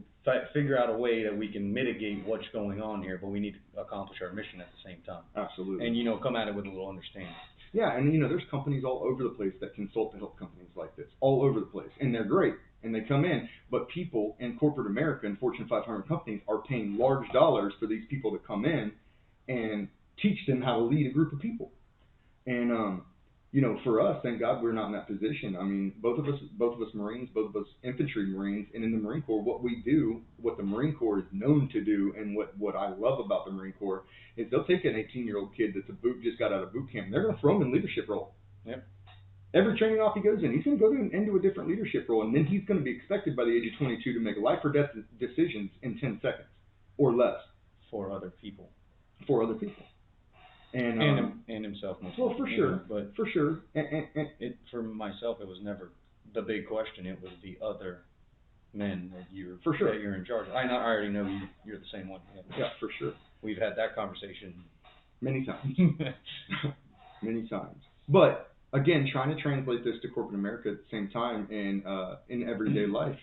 figure out a way that we can mitigate what's going on here, but we need to accomplish our mission at the same time. Absolutely. And, come at it with a little understanding. Yeah, and there's companies all over the place that consult to help companies like this, all over the place, and they're great, and they come in, but people in corporate America and Fortune 500 companies are paying large dollars for these people to come in and teach them how to lead a group of people. And for us, thank God we're not in that position. I mean, both of us Marines, both of us infantry Marines, and in the Marine Corps, what the Marine Corps is known to do, and what I love about the Marine Corps is they'll take an 18-year-old kid that's just got out of boot camp, and they're going to throw him in leadership role. Yep. Every training off he goes in, he's going to go into a different leadership role, and then he's going to be expected by the age of 22 to make life or death decisions in 10 seconds or less. For other people. And himself. Well, for sure. But for sure. And for myself, it was never the big question. It was the other men that you're in charge of. I already know you're the same one. Yeah, for sure. We've had that conversation many times. Many times. But again, trying to translate this to corporate America at the same time and in everyday life.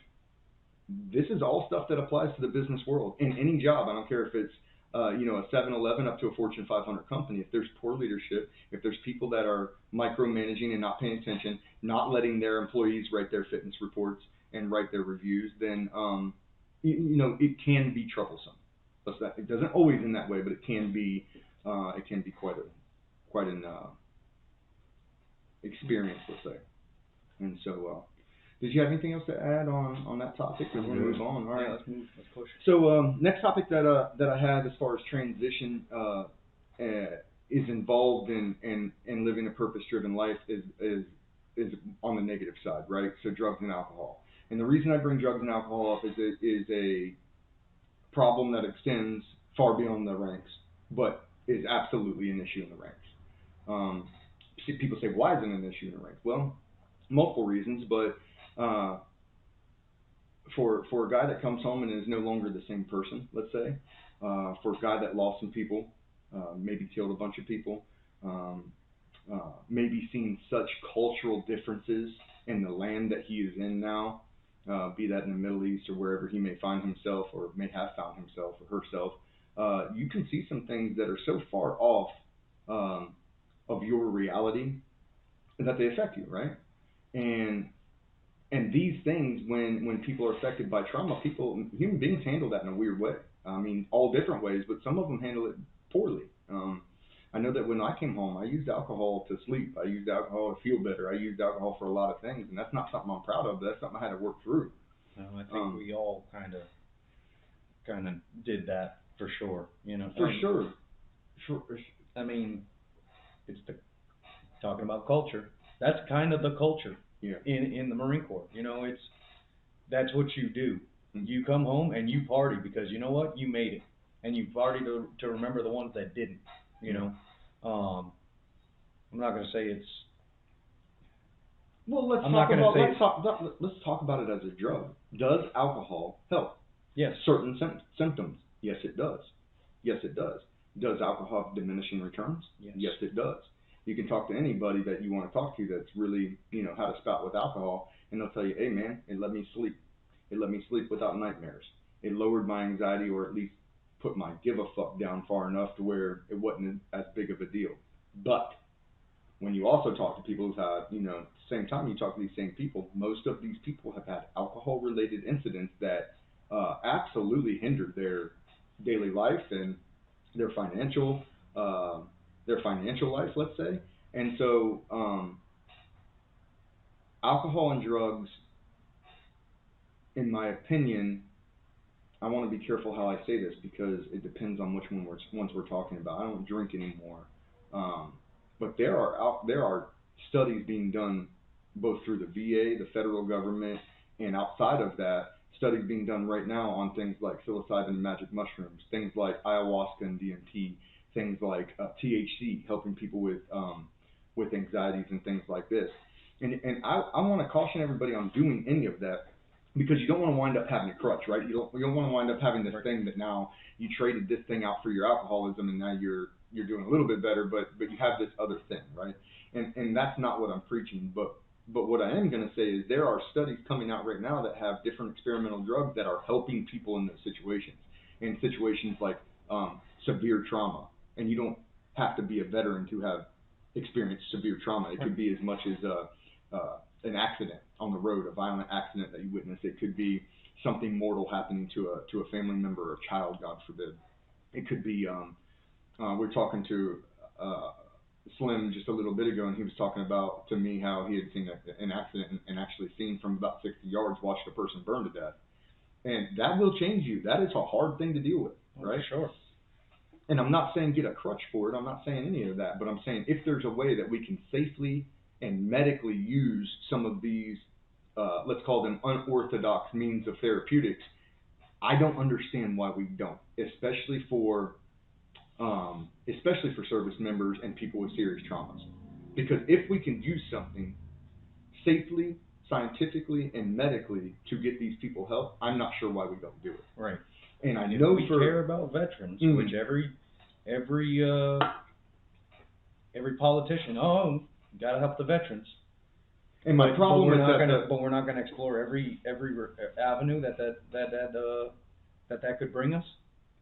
This is all stuff that applies to the business world in any job. I don't care if it's a 7-Eleven up to a Fortune 500 company. If there's poor leadership, if there's people that are micromanaging and not paying attention, not letting their employees write their fitness reports and write their reviews, then it can be troublesome. It doesn't always end that way, but it can be quite an experience, let's say. And so, did you have anything else to add on that topic? We're going to move on. All right, yeah, let's push. So next topic that I have as far as transition is involved in living a purpose-driven life is on the negative side, right? So drugs and alcohol. And the reason I bring drugs and alcohol up is it is a problem that extends far beyond the ranks, but is absolutely an issue in the ranks. People say, why is it an issue in the ranks? Well, multiple reasons, but for a guy that comes home and is no longer the same person, let's say, for a guy that lost some people, maybe killed a bunch of people, maybe seen such cultural differences in the land that he is in now, be that in the Middle East or wherever he may find himself or may have found himself or herself, you can see some things that are so far off of your reality that they affect you, right? And these things, when people are affected by trauma, human beings handle that in a weird way. I mean, all different ways, but some of them handle it poorly. I know that when I came home, I used alcohol to sleep. I used alcohol to feel better. I used alcohol for a lot of things, and that's not something I'm proud of, but that's something I had to work through. No, I think we all kind of did that for sure. For sure. I mean, it's talking about culture. That's kind of the culture. Yeah. In the Marine Corps, that's what you do. Mm-hmm. You come home and you party because you know what, you made it, and you party to remember the ones that didn't. I'm not going to say it's. Well, let's talk about it as a drug. Does alcohol help? Yes. Certain symptoms. Yes, it does. Yes, it does. Does alcohol have diminishing returns? Yes. Yes, it does. You can talk to anybody that you want to talk to that's really, had a spout with alcohol, and they'll tell you, hey, man, it let me sleep. It let me sleep without nightmares. It lowered my anxiety, or at least put my give a fuck down far enough to where it wasn't as big of a deal. But when you also talk to people who've had, same time you talk to these same people, most of these people have had alcohol-related incidents that absolutely hindered their daily life and their financial life, let's say. And so alcohol and drugs, in my opinion, I want to be careful how I say this because it depends on which ones we're talking about. I don't drink anymore, but there are studies being done both through the VA, the federal government, and outside of that, studies being done right now on things like psilocybin and magic mushrooms, things like ayahuasca and DMT, things like THC, helping people with anxieties and things like this. And I want to caution everybody on doing any of that, because you don't want to wind up having a crutch, right? You don't want to wind up having this thing that now you traded this thing out for your alcoholism, and now you're doing a little bit better, but you have this other thing, right? And that's not what I'm preaching. But what I am going to say is there are studies coming out right now that have different experimental drugs that are helping people in those situations, in situations like severe trauma. And you don't have to be a veteran to have experienced severe trauma. It could be as much as an accident on the road, a violent accident that you witnessed. It could be something mortal happening to a family member or a child, God forbid. It could be we're talking to Slim just a little bit ago, and he was talking about to me how he had seen an accident and actually seen from about 60 yards, watched a person burn to death. And that will change you. That is a hard thing to deal with, right? Sure. And I'm not saying get a crutch for it. I'm not saying any of that. But I'm saying if there's a way that we can safely and medically use some of these, let's call them unorthodox means of therapeutics, I don't understand why we don't, especially for service members and people with serious traumas. Because if we can use something safely, scientifically, and medically to get these people help, I'm not sure why we don't do it. Right. And I If know we care about veterans, which every politician, got to help the veterans. And my problem is but we're not gonna explore every avenue that could bring us.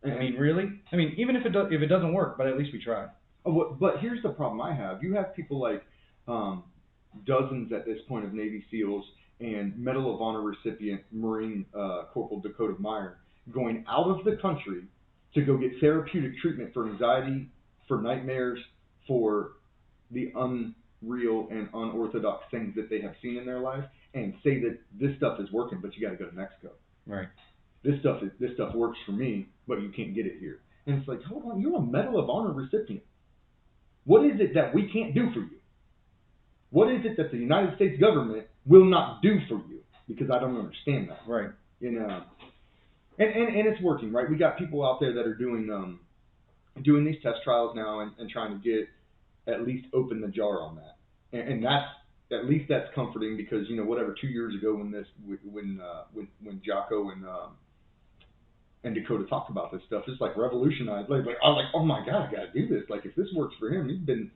I mean, really? I mean, even if it doesn't work, but at least we tried. But here's the problem I have. You have people like dozens at this point of Navy SEALs and Medal of Honor recipient Marine Corporal Dakota Meyer going out of the country to go get therapeutic treatment for anxiety, for nightmares, for the unreal and unorthodox things that they have seen in their life, and say that this stuff is working, but you got to go to Mexico. Right. This stuff works for me, but you can't get it here. And it's like, hold on, you're a Medal of Honor recipient. What is it that we can't do for you? What is it that the United States government will not do for you? Because I don't understand that. Right. You know, and it's working, right? We got people out there that are doing these test trials now and trying to get at least open the jar on that. And that's at least that's comforting, because whatever 2 years ago when Jocko and Dakota talked about this stuff, it's like revolutionized. Like I was like, oh my God, I got to do this. Like if this works for him, he's been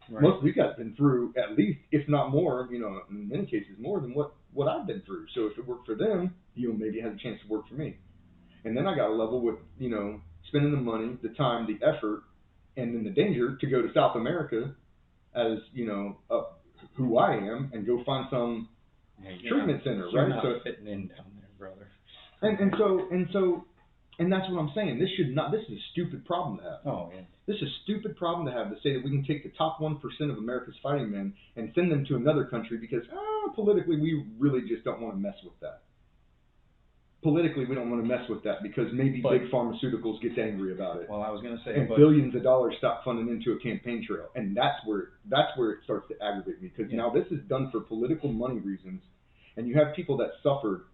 most of these guys have been through at least, if not more, in many cases more than what I've been through. So if it worked for them, maybe it has a chance to work for me. And then I got to level with spending the money, the time, the effort, and then the danger to go to South America as who I am and go find some treatment center, you're right? Not so fitting in down there, brother. And that's what I'm saying. This is a stupid problem to have. Oh yeah. This is a stupid problem to have, to say that we can take the top 1% of America's fighting men and send them to another country because politically we really just don't want to mess with that. Politically, we don't want to mess with that because maybe big pharmaceuticals gets angry about it. Well, I was going to say, and billions of dollars stop funding into a campaign trail, and that's where it starts to aggravate me, because now this is done for political money reasons, and you have people that suffered,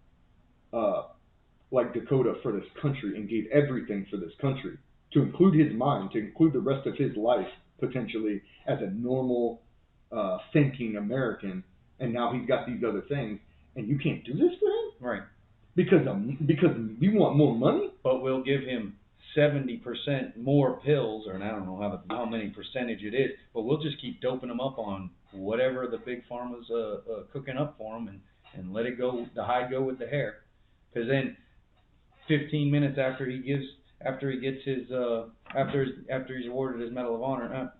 like Dakota, for this country and gave everything for this country, to include his mind, to include the rest of his life potentially as a normal, thinking American, and now he's got these other things, and you can't do this for him, right? Because you want more money? But we'll give him 70% more pills, or I don't know how many percentage it is, but we'll just keep doping him up on whatever the big pharma's cooking up for him, and let it go, the hide go with the hair. Because then 15 minutes after he's awarded his Medal of Honor,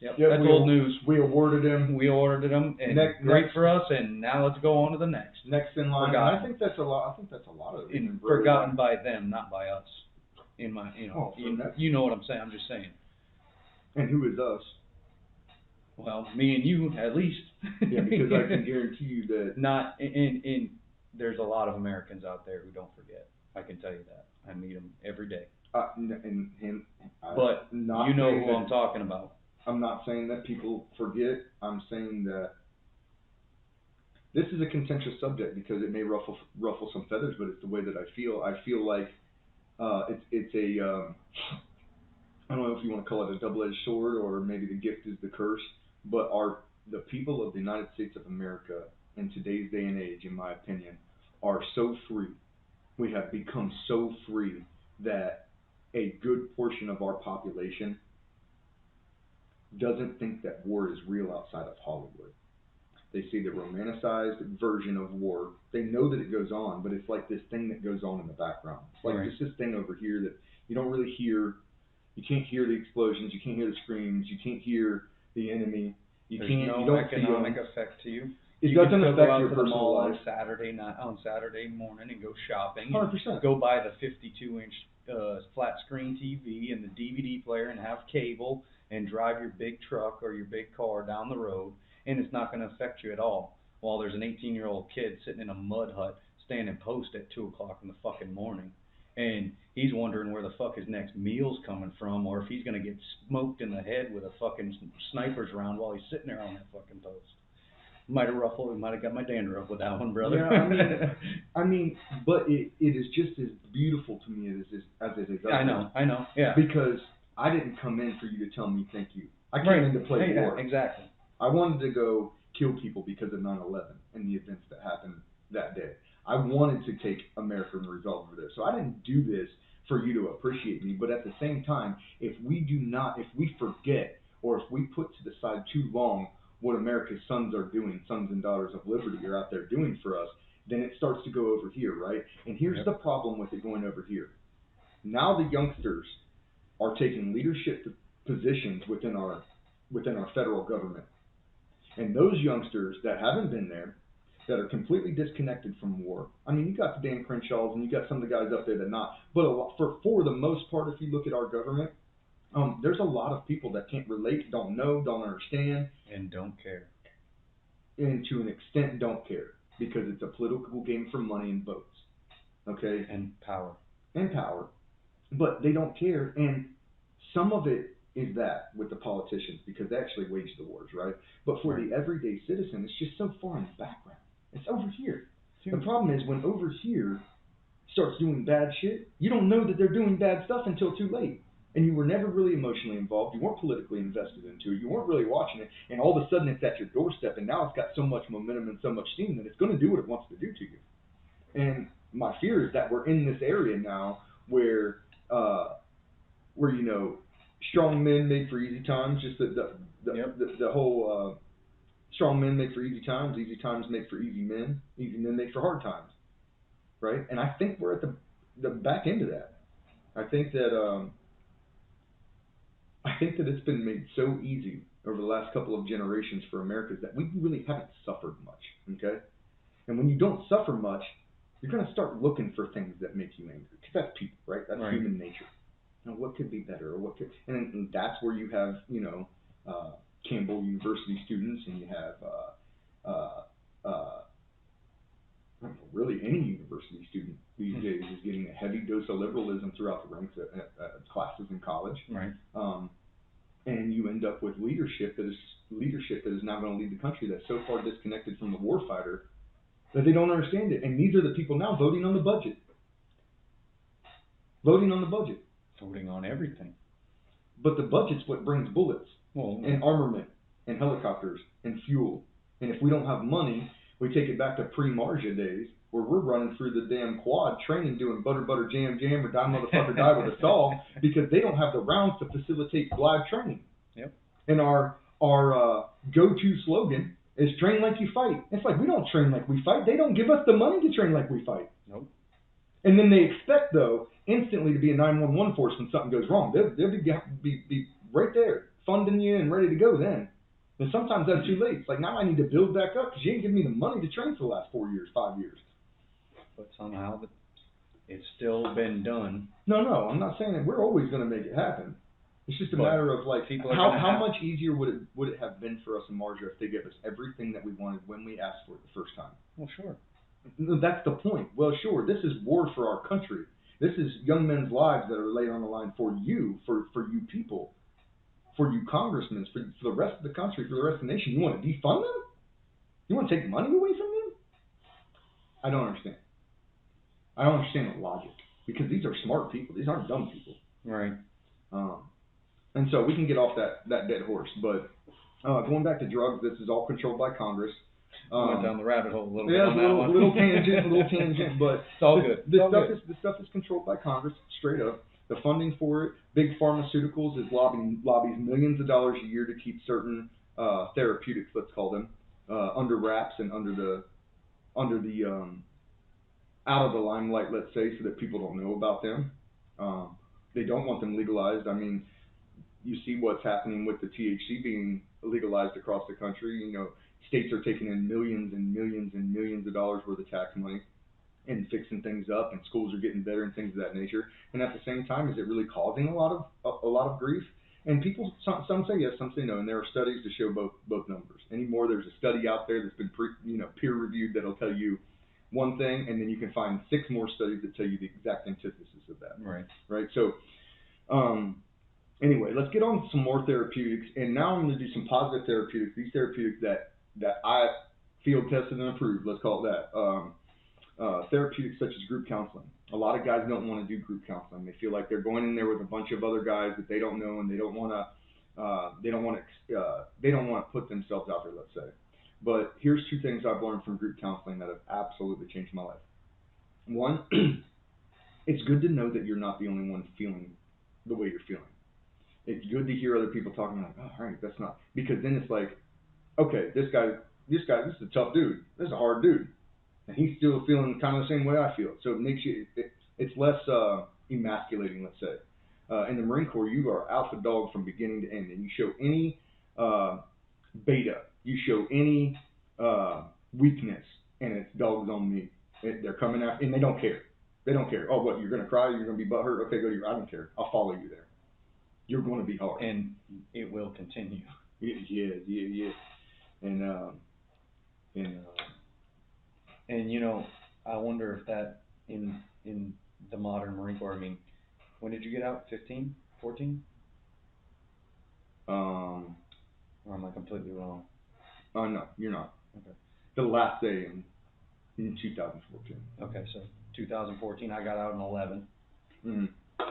that's old news. We awarded him, and great for us. And now let's go on to the next. Next in line. And I think that's a lot. Of it. Forgotten by them, not by us. You know what I'm saying. I'm just saying. And who is us? Well, me and you, at least. Yeah, because I can guarantee you that not in there's a lot of Americans out there who don't forget. I can tell you that. I meet them every day. But you know who I'm talking about. I'm not saying that people forget. I'm saying that this is a contentious subject because it may ruffle some feathers, but it's the way that I feel. I feel like it's a I don't know if you want to call it a double-edged sword or maybe the gift is the curse, but the people of the United States of America in today's day and age, in my opinion, are so free. We have become so free that a good portion of our population doesn't think that war is real outside of Hollywood. They see the romanticized version of war. They know that it goes on, but it's like this thing that goes on in the background. It's like Right. this thing over here that you don't really hear. You can't hear the explosions. You can't hear the screams. You can't hear the enemy. There's You no don't economic feel. effect to you. It You doesn't can still affect go out your to the personal mall life. on Saturday morning and go shopping. 100%. Go buy the 52-inch flat screen TV and the DVD player and have cable and drive your big truck or your big car down the road, and it's not going to affect you at all. While there's an 18-year-old kid sitting in a mud hut standing post at 2 o'clock in the fucking morning, and he's wondering where the fuck his next meal's coming from, or if he's going to get smoked in the head with a fucking sniper's round while he's sitting there on that fucking post. Might have got my dander up with that one, brother. Yeah, I mean, but it is just as beautiful to me as it is. I know, yeah. Because I didn't come in for you to tell me thank you. I came in to play war. Exactly. I wanted to go kill people because of 9/11 and the events that happened that day. I wanted to take American resolve over there. So I didn't do this for you to appreciate me. But at the same time, if we forget, or if we put to the side too long what America's sons are doing, sons and daughters of liberty are out there doing for us, then it starts to go over here, right? And here's the problem with it going over here. Now the youngsters are taking leadership positions within our federal government. And those youngsters that haven't been there, that are completely disconnected from war. I mean, you got the Dan Crenshaws and you got some of the guys up there that not. But for the most part, if you look at our government, there's a lot of people that can't relate, don't know, don't understand, and don't care. And to an extent, don't care because it's a political game for money and votes. Okay. And power. But they don't care, and some of it is that with the politicians because they actually wage the wars, right? But for the everyday citizen, it's just so far in the background. It's over here. The problem is when over here starts doing bad shit, you don't know that they're doing bad stuff until too late. And you were never really emotionally involved. You weren't politically invested into it. You weren't really watching it. And all of a sudden it's at your doorstep, and now it's got so much momentum and so much steam that it's going to do what it wants to do to you. And my fear is that we're in this area now where you know, strong men make for easy times. Just the whole strong men make for easy times make for easy men make for hard times, right? And I think we're at the back end of that. I think that it's been made so easy over the last couple of generations for Americans that we really haven't suffered much. Okay, and when you don't suffer much, you're going to start looking for things that make you angry because that's people, right? That's human nature. Now, what could be better, or what could, and that's where you have, you know, Campbell University students, and you have, I don't know, really any university student these days is getting a heavy dose of liberalism throughout the ranks at classes in college. Right. And you end up with leadership that is now going to lead the country that's so far disconnected from the warfighter that they don't understand it. And these are the people now voting on the budget. Voting on everything. But the budget's what brings bullets and armament and helicopters and fuel. And if we don't have money, we take it back to pre-Marja days where we're running through the damn quad training doing butter, jam, or die motherfucker die with a saw because they don't have the rounds to facilitate live training. Yep. And our go-to slogan is train like you fight. It's like we don't train like we fight. They don't give us the money to train like we fight. Nope. And then they expect, though, instantly to be a 911 force when something goes wrong. They'll be right there, funding you and ready to go then. And sometimes that's too late. It's like, now I need to build back up because you ain't giving me the money to train for the last 4 years, 5 years. But somehow it's still been done. No, I'm not saying that we're always going to make it happen. It's just a matter of, like, how much easier would it have been for us in Marja if they gave us everything that we wanted when we asked for it the first time? Well, sure. That's the point. Well, sure, this is war for our country. This is young men's lives that are laid on the line for you, for you people, for you congressmen, for the rest of the country, for the rest of the nation. You want to defund them? You want to take money away from them? I don't understand. I don't understand the logic, because these are smart people. These aren't dumb people. Right. And so we can get off that dead horse. But going back to drugs, this is all controlled by Congress. Went down the rabbit hole a little bit Yeah, on that one. little tangent, but it's all good. This stuff is controlled by Congress, straight up. The funding for it, big pharmaceuticals lobbies millions of dollars a year to keep certain therapeutics, let's call them, under wraps and under the out of the limelight, let's say, so that people don't know about them. They don't want them legalized. I mean, you see what's happening with the THC being legalized across the country. You know, states are taking in millions and millions and millions of dollars worth of tax money and fixing things up, and schools are getting better and things of that nature. And at the same time, is it really causing a lot of grief? And people, some say yes, some say no, and there are studies to show both numbers. Anymore, there's a study out there that's been peer reviewed that'll tell you one thing, and then you can find 6 more studies that tell you the exact antithesis of that. Right. So, anyway, let's get on to some more therapeutics, and now I'm going to do some positive therapeutics. These therapeutics that I field tested and approved. Let's call it that. Therapeutics such as group counseling. A lot of guys don't want to do group counseling. They feel like they're going in there with a bunch of other guys that they don't know, and they don't want to put themselves out there, let's say. But here's 2 things I've learned from group counseling that have absolutely changed my life. One, it's good to know that you're not the only one feeling the way you're feeling. It's good to hear other people talking like, oh, all right, that's not, because then it's like, okay, this is a tough dude. This is a hard dude. And he's still feeling kind of the same way I feel. So it makes you, it's less emasculating, let's say. In the Marine Corps, you are alpha dog from beginning to end. And you show any beta, you show any weakness, and it's dogs on me. They're coming after, and they don't care. They don't care. Oh, what, you're going to cry? You're going to be butthurt? Okay, I don't care. I'll follow you there. You're going to be hard. And it will continue. Yeah. And you know, I wonder if that in the modern Marine Corps, I mean, when did you get out? 15? 14? Or am I completely wrong? No, you're not. Okay. The last day in 2014. Okay, so 2014, I got out in 11. Mm-hmm.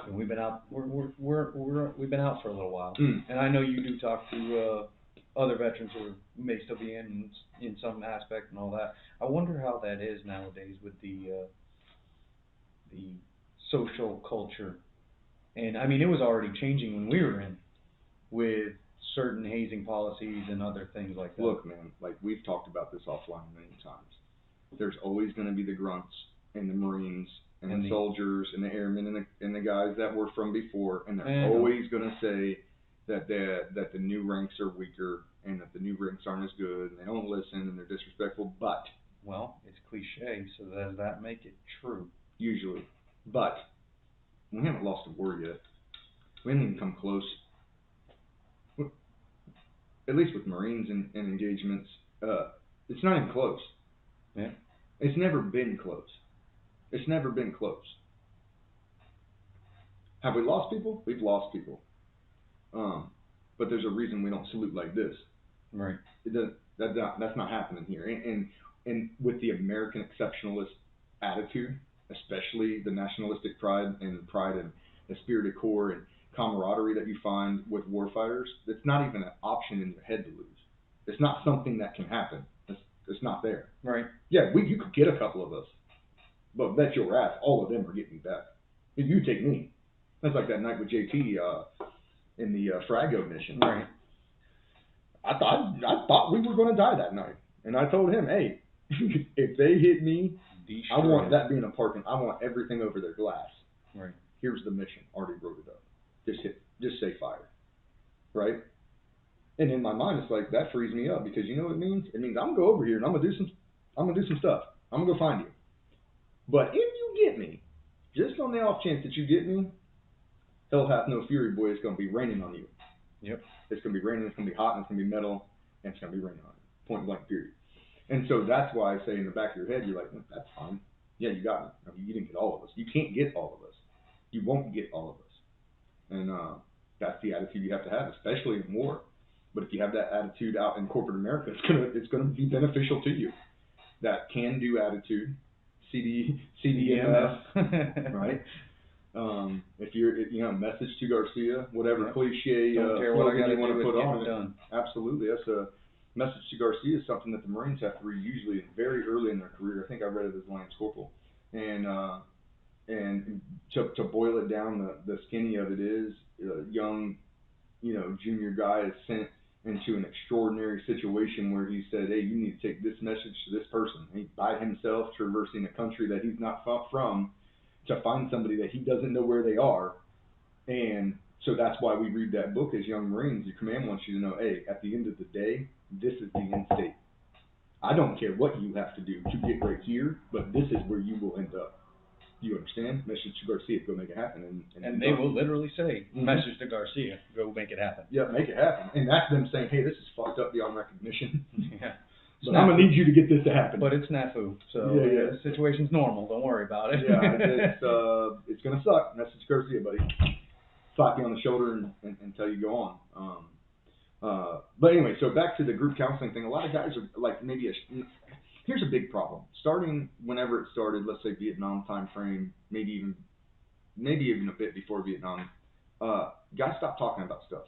And we've been out. We've been out for a little while. Mm. And I know you do talk to other veterans who may still be in some aspect and all that. I wonder how that is nowadays with the social culture. And I mean, it was already changing when we were in, with certain hazing policies and other things like that. Look, man, like we've talked about this offline many times. There's always going to be the grunts and the Marines and the soldiers and the airmen and the guys that were from before, and they're always going to say that the new ranks are weaker and that the new ranks aren't as good and they don't listen and they're disrespectful. But well, it's cliche, so does that make it true? Usually, but we haven't lost a war yet. We haven't even come close. At least with Marines and engagements, it's not even close. Yeah, it's never been close. It's never been close. Have we lost people? We've lost people. But there's a reason we don't salute like this. Right. That's not happening here. And with the American exceptionalist attitude, especially the nationalistic pride and the spirit of corps and camaraderie that you find with warfighters, it's not even an option in your head to lose. It's not something that can happen. It's not there. Right. Yeah, you could get a couple of us, but bet your ass all of them are getting back. If you take me, that's like that night with JT in the Frago mission. Right. I thought we were going to die that night, and I told him, hey, if they hit me, I want that being a parking. I want everything over their glass. Right. Here's the mission. Already wrote it up. Just say fire. Right. And in my mind, it's like that frees me up, because you know what it means? It means I'm gonna go over here and I'm gonna do some stuff. I'm gonna go find you. But if you get me, just on the off chance that you get me, hell hath no fury, boy. It's gonna be raining on you. Yep. It's gonna be raining. It's gonna be hot. And it's gonna be metal. And it's gonna be raining on you. Point blank. Period. And so that's why I say in the back of your head, you're like, that's fine. Yeah, you got me. I mean, you didn't get all of us. You can't get all of us. You won't get all of us. And that's the attitude you have to have, especially in war. But if you have that attitude out in corporate America, it's gonna be beneficial to you. That can-do attitude CDMF, right? If you're, message to Garcia, whatever cliche Don't care what I slogan gotta you want do, to it's put on getting it. done. Absolutely, that's a message to Garcia is something that the Marines have to read usually very early in their career. I think I read it as Lance Corporal, and to boil it down, the skinny of it is young, junior guy is sent into an extraordinary situation where he said, hey, you need to take this message to this person. He, by himself, traversing a country that he's not from, to find somebody that he doesn't know where they are. And so that's why we read that book as young Marines. Your command wants you to know, hey, at the end of the day, this is the end state. I don't care what you have to do to get right here, but this is where you will end up. You understand? Message to Garcia, go make it happen. And they will literally say, message to Garcia, go make it happen. Yeah, make it happen. And that's them saying, hey, this is fucked up beyond recognition. Yeah. But I'm going to need you to get this to happen. But it's snafu, so Yeah. the situation's normal. Don't worry about it. Yeah, it's going to suck. Message to Garcia, buddy. Slap you on the shoulder and tell you go on. But anyway, so back to the group counseling thing. A lot of guys are like here's a big problem. Starting whenever it started, let's say Vietnam time frame, maybe even a bit before Vietnam, guys stopped talking about stuff.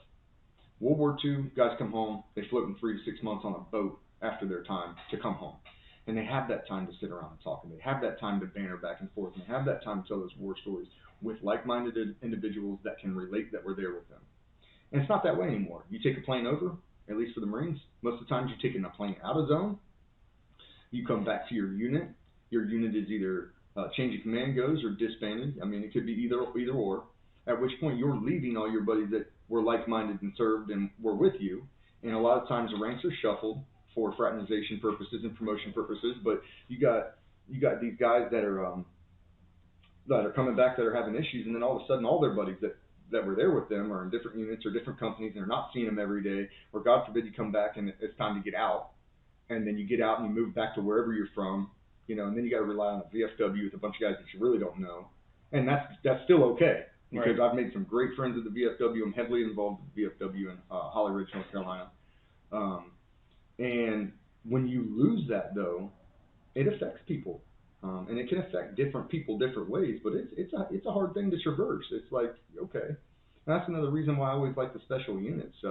World War II, guys come home, they floating free 6 months on a boat after their time to come home. And they have that time to sit around and talk, and they have that time to banter back and forth, and they have that time to tell those war stories with like-minded individuals that can relate, that were there with them. And it's not that way anymore. You take a plane over, at least for the Marines, most of the times you're taking a plane out of zone. You come back to your unit. Your unit is either change of command goes or disbanded. I mean, it could be either or. At which point you're leaving all your buddies that were like-minded and served and were with you. And a lot of times the ranks are shuffled for fraternization purposes and promotion purposes. But you got these guys that are coming back that are having issues, and then all of a sudden all their buddies that were there with them are in different units or different companies, and they're not seeing them every day. Or God forbid you come back and it's time to get out. And then you get out and you move back to wherever you're from, and then you got to rely on a VFW with a bunch of guys that you really don't know, and that's still okay, because I've made some great friends at the VFW. I'm heavily involved with the VFW in Holly Ridge, North Carolina, and when you lose that though, it affects people, and it can affect different people different ways. But it's a hard thing to traverse. It's like, okay, and that's another reason why I always like the special units,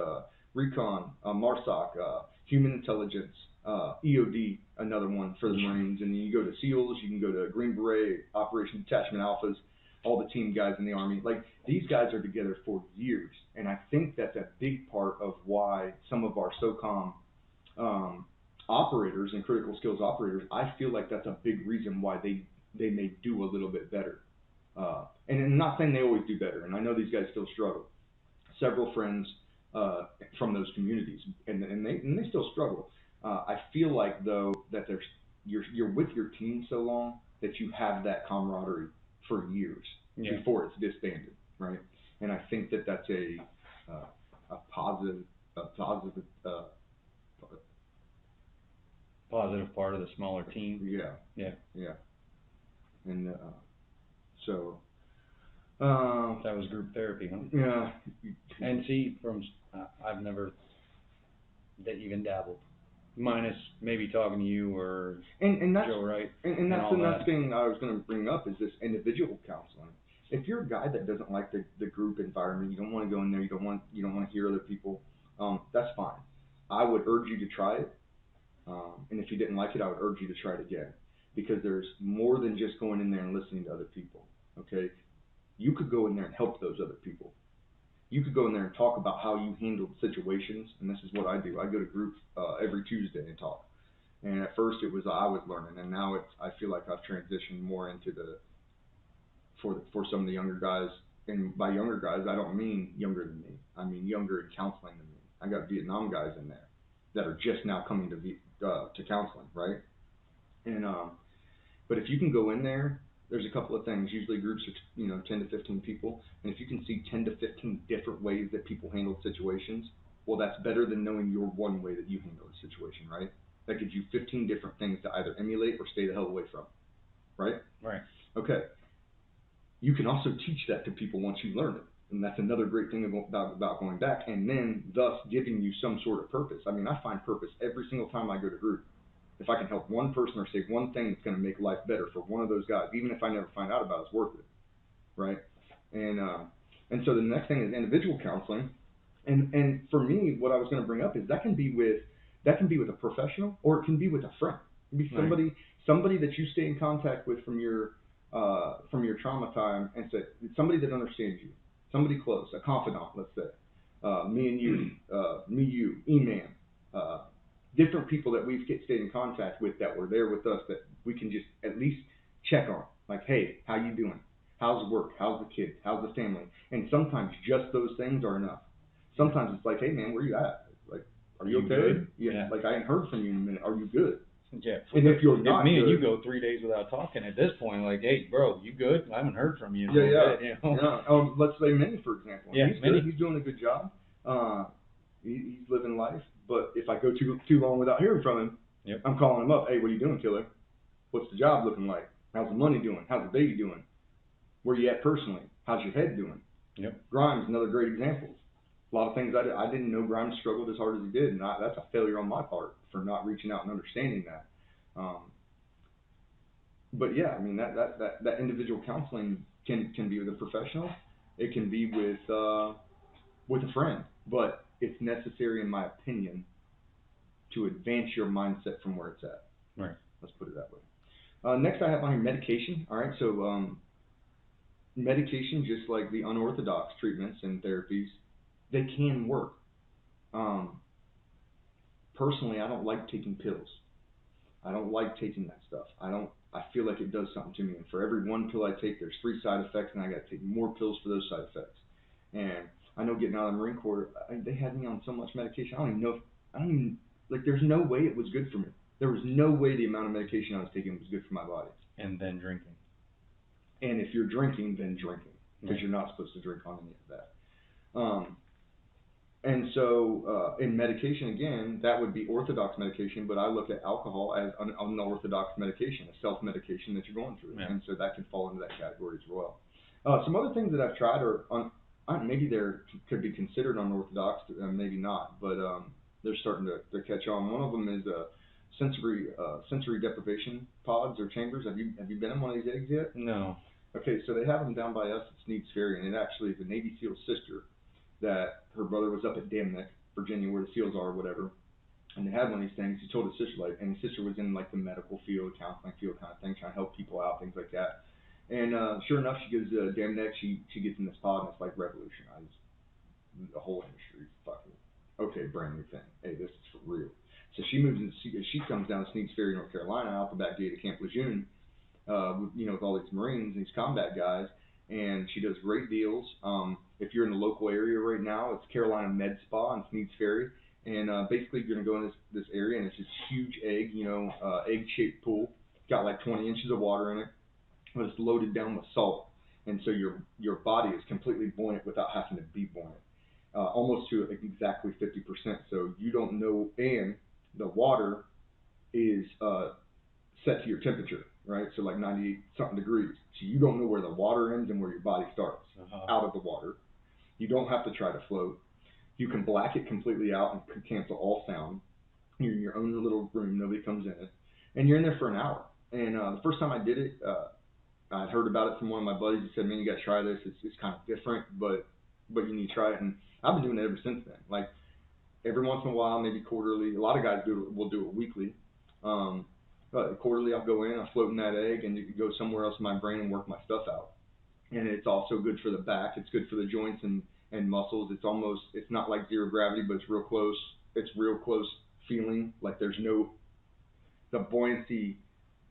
recon, MARSOC, human intelligence. EOD, another one for the Marines, and then you go to SEALs, you can go to Green Beret, Operation Detachment Alphas, all the team guys in the Army. Like, these guys are together for years, and I think that's a big part of why some of our SOCOM operators and critical skills operators, I feel like that's a big reason why they may do a little bit better. And I'm not saying they always do better, and I know these guys still struggle. Several friends from those communities, and they still struggle. I feel like though that you're with your team so long that you have that camaraderie for years before it's disbanded, right? And I think that's a positive Positive part of the smaller team. Yeah. And so that was group therapy, huh? Yeah. And see, I've never even dabbled. Minus maybe talking to you or and that's, Joe Wright. And that's the next thing I was going to bring up is this individual counseling. If you're a guy that doesn't like the group environment, you don't want to go in there, you don't want to hear other people, that's fine. I would urge you to try it. And if you didn't like it, I would urge you to try it again, because there's more than just going in there and listening to other people. Okay, you could go in there and help those other people. You could go in there and talk about how you handled situations, and this is what I do. I go to groups every Tuesday and talk. And at first it was I was learning, and now I feel like I've transitioned more into for some of the younger guys. And by younger guys, I don't mean younger than me. I mean younger in counseling than me. I got Vietnam guys in there that are just now coming to counseling, right? And but if you can go in there, there's a couple of things. Usually groups are 10 to 15 people, and if you can see 10 to 15 different ways that people handle situations, well, that's better than knowing your one way that you handle a situation, right? That gives you 15 different things to either emulate or stay the hell away from, right? Right. Okay. You can also teach that to people once you learn it, and that's another great thing about going back, and then thus giving you some sort of purpose. I mean, I find purpose every single time I go to group. if I can help one person or say one thing that's going to make life better for one of those guys, even if I never find out about it, it's worth it, right? And so the next thing is individual counseling, and for me, what I was going to bring up is that can be with a professional, or it can be with a friend. It can be somebody that you stay in contact with from your trauma time, and say somebody that understands you, somebody close, a confidant, let's say, me and you, you, E-Man, different people that we've stayed in contact with that were there with us that we can just at least check on, like, hey, how you doing? How's work? How's the kids? How's the family? And sometimes just those things are enough. Sometimes it's like, hey man, where you at? Like, are you okay? Good? Yeah. Like, I ain't heard from you in a minute. Are you good? Yeah. And if you're not if me good, and you go 3 days without talking, at this point, like, hey, bro, you good? I haven't heard from you in a yeah. little bit, you know? Yeah. Let's say Minnie, for example. Yeah, he's Minnie. good. He's doing a good job. He's living life. But if I go too long without hearing from him, Yep. I'm calling him up. Hey, what are you doing, killer? What's the job looking like? How's the money doing? How's the baby doing? Where you at personally? How's your head doing? Yep. Grimes, another great example. A lot of things I didn't know Grimes struggled as hard as he did, and that's a failure on my part for not reaching out and understanding that. But yeah, I mean that individual counseling can be with a professional. It can be with a friend, but it's necessary, in my opinion, to advance your mindset from where it's at. Right. Let's put it that way. Next, I have on here medication. All right, so medication, just like the unorthodox treatments and therapies, they can work. Personally, I don't like taking pills. I don't like taking that stuff. I feel like it does something to me. And for every one pill I take, there's 3 side effects, and I got to take more pills for those side effects. And I know getting out of the Marine Corps, they had me on so much medication. There's no way it was good for me. There was no way the amount of medication I was taking was good for my body. And then drinking. And if you're drinking, then drinking, because you're not supposed to drink on any of that. And so in medication, again, that would be orthodox medication, but I look at alcohol as an unorthodox medication, a self-medication that you're going through. Yeah. And so that can fall into that category as well. Some other things that I've tried are, maybe they could be considered unorthodox, maybe not, but they're starting to catch on. One of them is sensory deprivation pods or chambers. Have you been in one of these eggs yet? No. Okay, so they have them down by us at Sneads Ferry, and it actually is a Navy SEAL sister that her brother was up at Damneck, Virginia, where the SEALs are or whatever, and they had one of these things. He told his sister, like, and his sister was in like the medical field, counseling field kind of thing, trying to help people out, things like that. And sure enough, she goes to Damneck, she gets in this pod, and it's like revolutionized the whole industry. Fucking okay, brand new thing. Hey, this is for real. So she moves in. She comes down to Sneads Ferry, North Carolina, out the back gate of Camp Lejeune, with all these Marines, these combat guys, and she does great deals. If you're in the local area right now, it's Carolina Med Spa in Sneads Ferry, and basically you're gonna go in this area, and it's this huge egg, egg-shaped pool. It's got like 20 inches of water in it, but it's loaded down with salt, and so your body is completely buoyant without having to be buoyant, almost to exactly 50%. So you don't know, and the water is set to your temperature, right? So like 90-something degrees. So you don't know where the water ends and where your body starts out of the water. You don't have to try to float. You can black it completely out and cancel all sound. You're in your own little room. Nobody comes in it. And you're in there for an hour. And the first time I did it, I'd heard about it from one of my buddies. He said, man, you got to try this. It's kind of different, but you need to try it. And I've been doing it ever since then. Like every once in a while, maybe quarterly. A lot of guys will do it weekly. But quarterly, I'll go in, I'll float in that egg, and you can go somewhere else in my brain and work my stuff out. And it's also good for the back. It's good for the joints and muscles. It's not like zero gravity, but it's real close. It's real close feeling. Like the buoyancy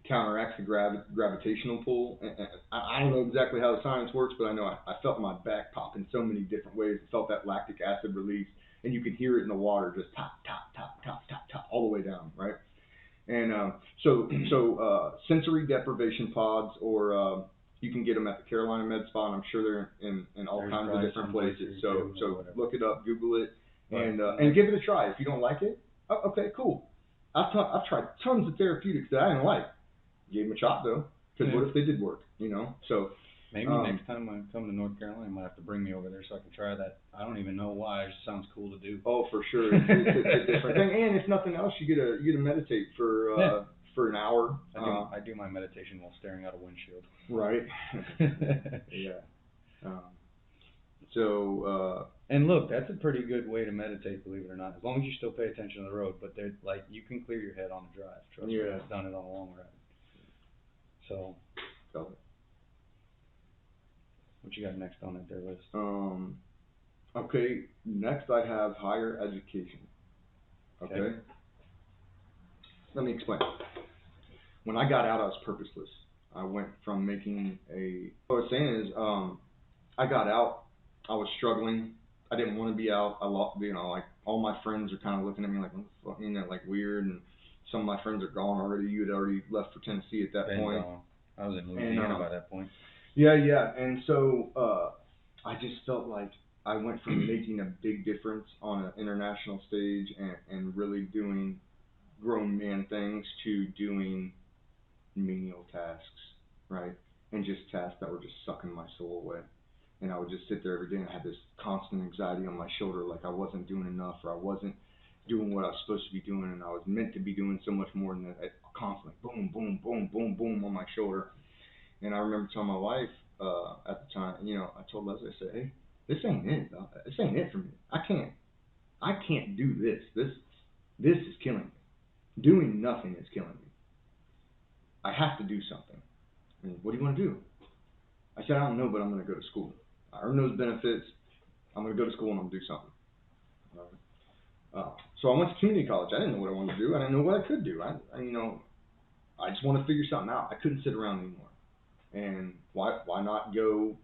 counteracts the gravitational pull. And I don't know exactly how the science works, but I know I felt my back pop in so many different ways. I felt that lactic acid release, and you could hear it in the water, just top, top, top, top, top, top, all the way down, right? And so sensory deprivation pods, or you can get them at the Carolina Med Spa, and I'm sure they're in all kinds of different places. So look it up, Google it, and give it a try. If you don't like it, okay, cool. I've tried tons of therapeutics that I didn't like. Gave them a shot though, because what if they did work? So Maybe next time I come to North Carolina, I might have to bring me over there so I can try that. I don't even know why. It just sounds cool to do. Oh, for sure. It's a different thing. And if nothing else, you get to meditate for an hour. I do my meditation while staring out a windshield. Right. Yeah. And look, that's a pretty good way to meditate, believe it or not. As long as you still pay attention to the road, but like you can clear your head on a drive. Trust me, I've done it on a long ride. So. What you got next on that there list? Okay, next I have higher education. Okay? Let me explain. When I got out, I was purposeless. I went from making what I was saying is, I got out, I was struggling. I didn't want to be out. I lost, like all my friends are kind of looking at me like, what the fuck, like weird, and some of my friends are gone already. You had already left for Tennessee at that point. I was in Louisiana by that point. Yeah, and so I just felt like I went from making a big difference on an international stage and really doing grown man things to doing menial tasks, right? And just tasks that were just sucking my soul away. And I would just sit there every day and I had this constant anxiety on my shoulder, like I wasn't doing enough or I wasn't doing what I was supposed to be doing, and I was meant to be doing so much more than that. Constantly boom, boom, boom, boom, boom on my shoulder. And I remember telling my wife at the time, I told Leslie, I said, hey, this ain't it. This ain't it for me. I can't do this. This is killing me. Doing nothing is killing me. I have to do something. And what do you want to do? I said, I don't know, but I'm going to go to school. I earn those benefits. I'm going to go to school and I'm going to do something. So I went to community college. I didn't know what I wanted to do. I didn't know what I could do. I just want to figure something out. I couldn't sit around anymore. And why not go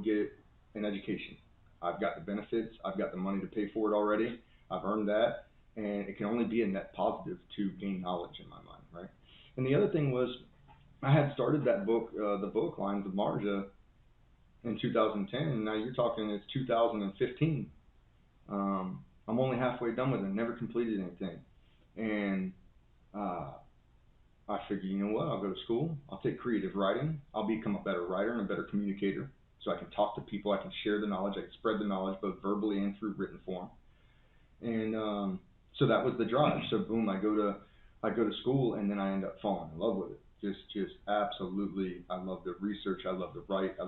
get an education? I've got the benefits. I've got the money to pay for it already. I've earned that, and it can only be a net positive to gain knowledge in my mind, right? And the other thing was, I had started that book, the book Lines of Marja, in 2010, and now you're talking it's 2015. I'm only halfway done with it. Never completed anything, and I figured, you know what, I'll go to school, I'll take creative writing, I'll become a better writer and a better communicator, so I can talk to people, I can share the knowledge, I can spread the knowledge both verbally and through written form. And so that was the drive. So boom, I go to school, and then I end up falling in love with it. Just absolutely, I love the research, I love the write, I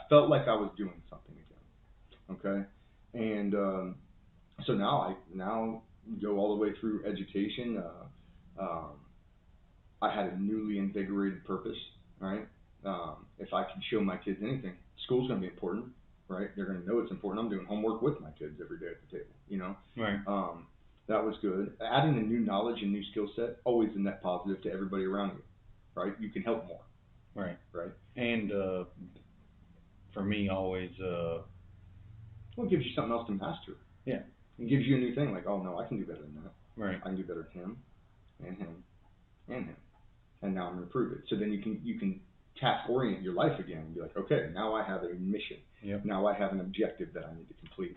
felt like I was doing something again. Okay? And so now I go all the way through education. I had a newly invigorated purpose, right? If I can show my kids anything, school's going to be important, right? They're going to know it's important. I'm doing homework with my kids every day at the table, Right. That was good. Adding a new knowledge and new skill set, always a net positive to everybody around you, right? You can help more. Right. Right. And for me, always. Well, it gives you something else to master. Yeah. It gives you a new thing, like, oh no, I can do better than that. Right. I can do better than him, and him, and him. And now I'm going to prove it. So then you can task orient your life again and be like, okay, now I have a mission. Yep. Now I have an objective that I need to complete.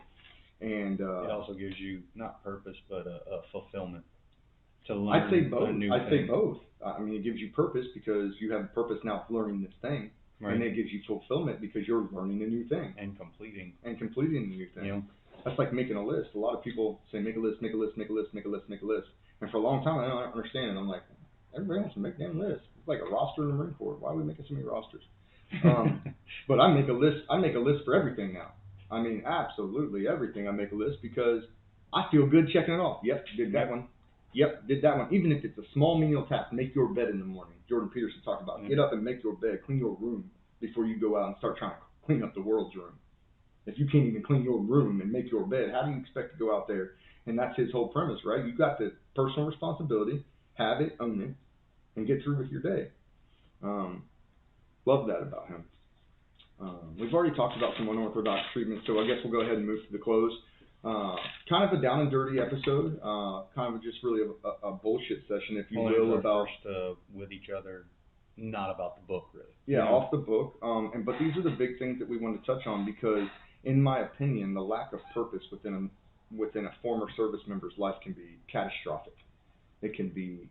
And it also gives you not purpose, but a fulfillment to learn. I'd say both. Say both. I mean, it gives you purpose because you have a purpose now of learning this thing, right. And it gives you fulfillment because you're learning a new thing and completing a new thing. Yeah. That's like making a list. A lot of people say make a list, make a list, make a list, make a list, make a list. And for a long time, I don't understand it. I'm like, everybody wants to make damn lists. It's like a roster in the Marine Corps. Why are we making so many rosters? But I make a list. I make a list for everything now. I mean, absolutely everything. I make a list because I feel good checking it off. Yep, did that one. Yep, did that one. Even if it's a small menial task, make your bed in the morning. Jordan Peterson talked about get up and make your bed, clean your room before you go out and start trying to clean up the world's room. If you can't even clean your room and make your bed, how do you expect to go out there? And that's his whole premise, right? You got the personal responsibility, have it, own it, and get through with your day. Love that about him. We've already talked about some unorthodox treatment, so I guess we'll go ahead and move to the close. Kind of a down and dirty episode, kind of just really a bullshit session, if you will, about first, with each other, not about the book, really. Yeah, off the book. But these are the big things that we want to touch on because, in my opinion, the lack of purpose within a former service member's life can be catastrophic. It can be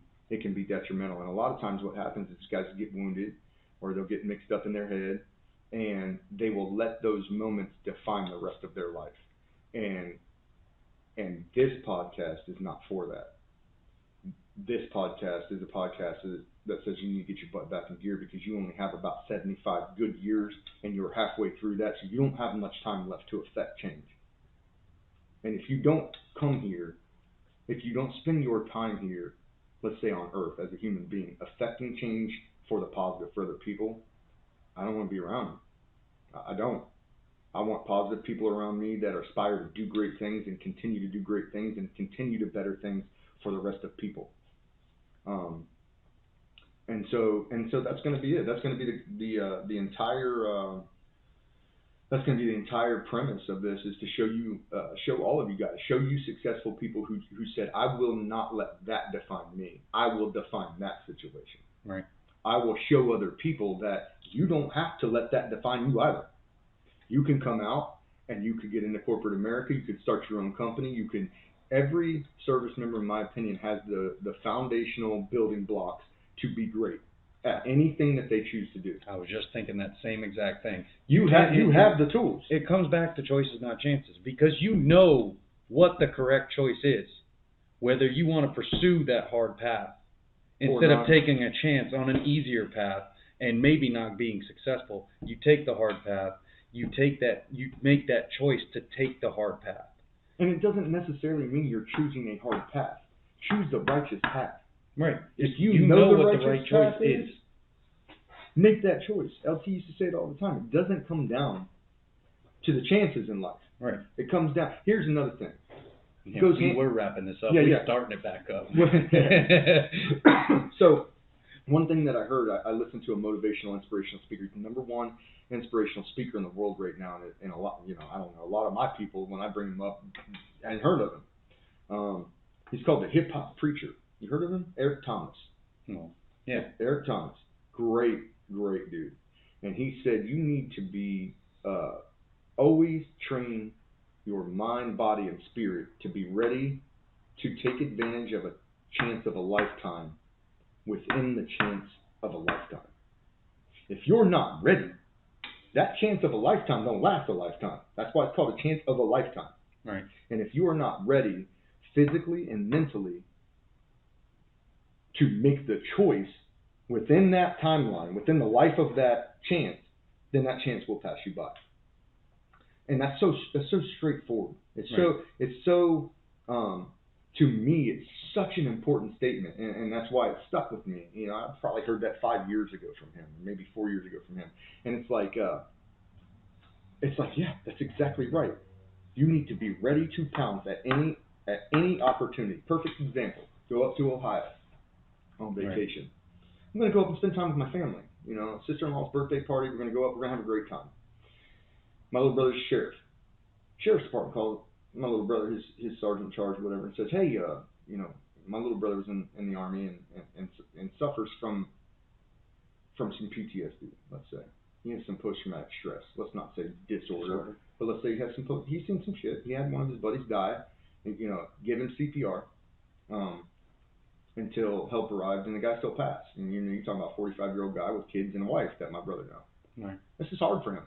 detrimental, and a lot of times what happens is guys get wounded. or they'll get mixed up in their head, and they will let those moments define the rest of their life. And this podcast is not for that. This podcast is a podcast that says you need to get your butt back in gear, because you only have about 75 good years, and you're halfway through that, so you don't have much time left to affect change. And if you don't come here, if you don't spend your time here, let's say on Earth as a human being, affecting change for the positive for other people, I don't want to be around you. I don't. I want positive people around me that aspire to do great things and continue to do great things and continue to better things for the rest of people. And so that's going to be it. That's going to be the entire that's going to be the entire premise of this, is to show all of you guys, show you successful people who said, I will not let that define me. I will define that situation. Right. I will show other people that you don't have to let that define you either. You can come out and you could get into corporate America. You could start your own company. You can. Every service member, in my opinion, has the foundational building blocks to be great at anything that they choose to do. I was just thinking that same exact thing. You have the tools. It comes back to choices, not chances, because you know what the correct choice is, whether you want to pursue that hard path instead of taking a chance on an easier path and maybe not being successful. You take the hard path. You make that choice to take the hard path. And it doesn't necessarily mean you're choosing a hard path. Choose the righteous path. Right. If you know what the right choice path is, make that choice. LT used to say it all the time. It doesn't come down to the chances in life. Right. It comes down. Here's another thing. Yeah, we're wrapping this up. We're starting it back up. So, one thing that I heard, I listened to a motivational, inspirational speaker. He's the number one inspirational speaker in the world right now, and a lot, I don't know, a lot of my people, when I bring him up, I hadn't heard of him. He's called the Hip Hop Preacher. You heard of him? Eric Thomas. No. Yeah. Eric Thomas. Great dude. And he said you need to be always train your mind, body, and spirit to be ready to take advantage of a chance of a lifetime within the chance of a lifetime. If you're not ready, that chance of a lifetime don't last a lifetime. That's why it's called a chance of a lifetime. Right. And if you are not ready physically and mentally to make the choice within that timeline, within the life of that chance, then that chance will pass you by. And that's so straightforward. It's so to me, it's such an important statement, and that's why it stuck with me. I probably heard that 5 years ago from him, maybe 4 years ago from him, and it's like, yeah, that's exactly right. You need to be ready to pounce at any opportunity. Perfect example: go up to Ohio on vacation. Right. I'm going to go up and spend time with my family. Sister-in-law's birthday party. We're going to go up. We're going to have a great time. My little brother's sheriff's department called my little brother, his sergeant in charge, whatever, and says, hey, my little brother was in the Army and suffers from some PTSD, let's say. He has some post-traumatic stress. Let's not say disorder. But let's say he has he's seen some shit. He had one of his buddies die, and, give him CPR until help arrived, and the guy still passed. And you're talking about a 45-year-old guy with kids and a wife that my brother know. Right. This is hard for him.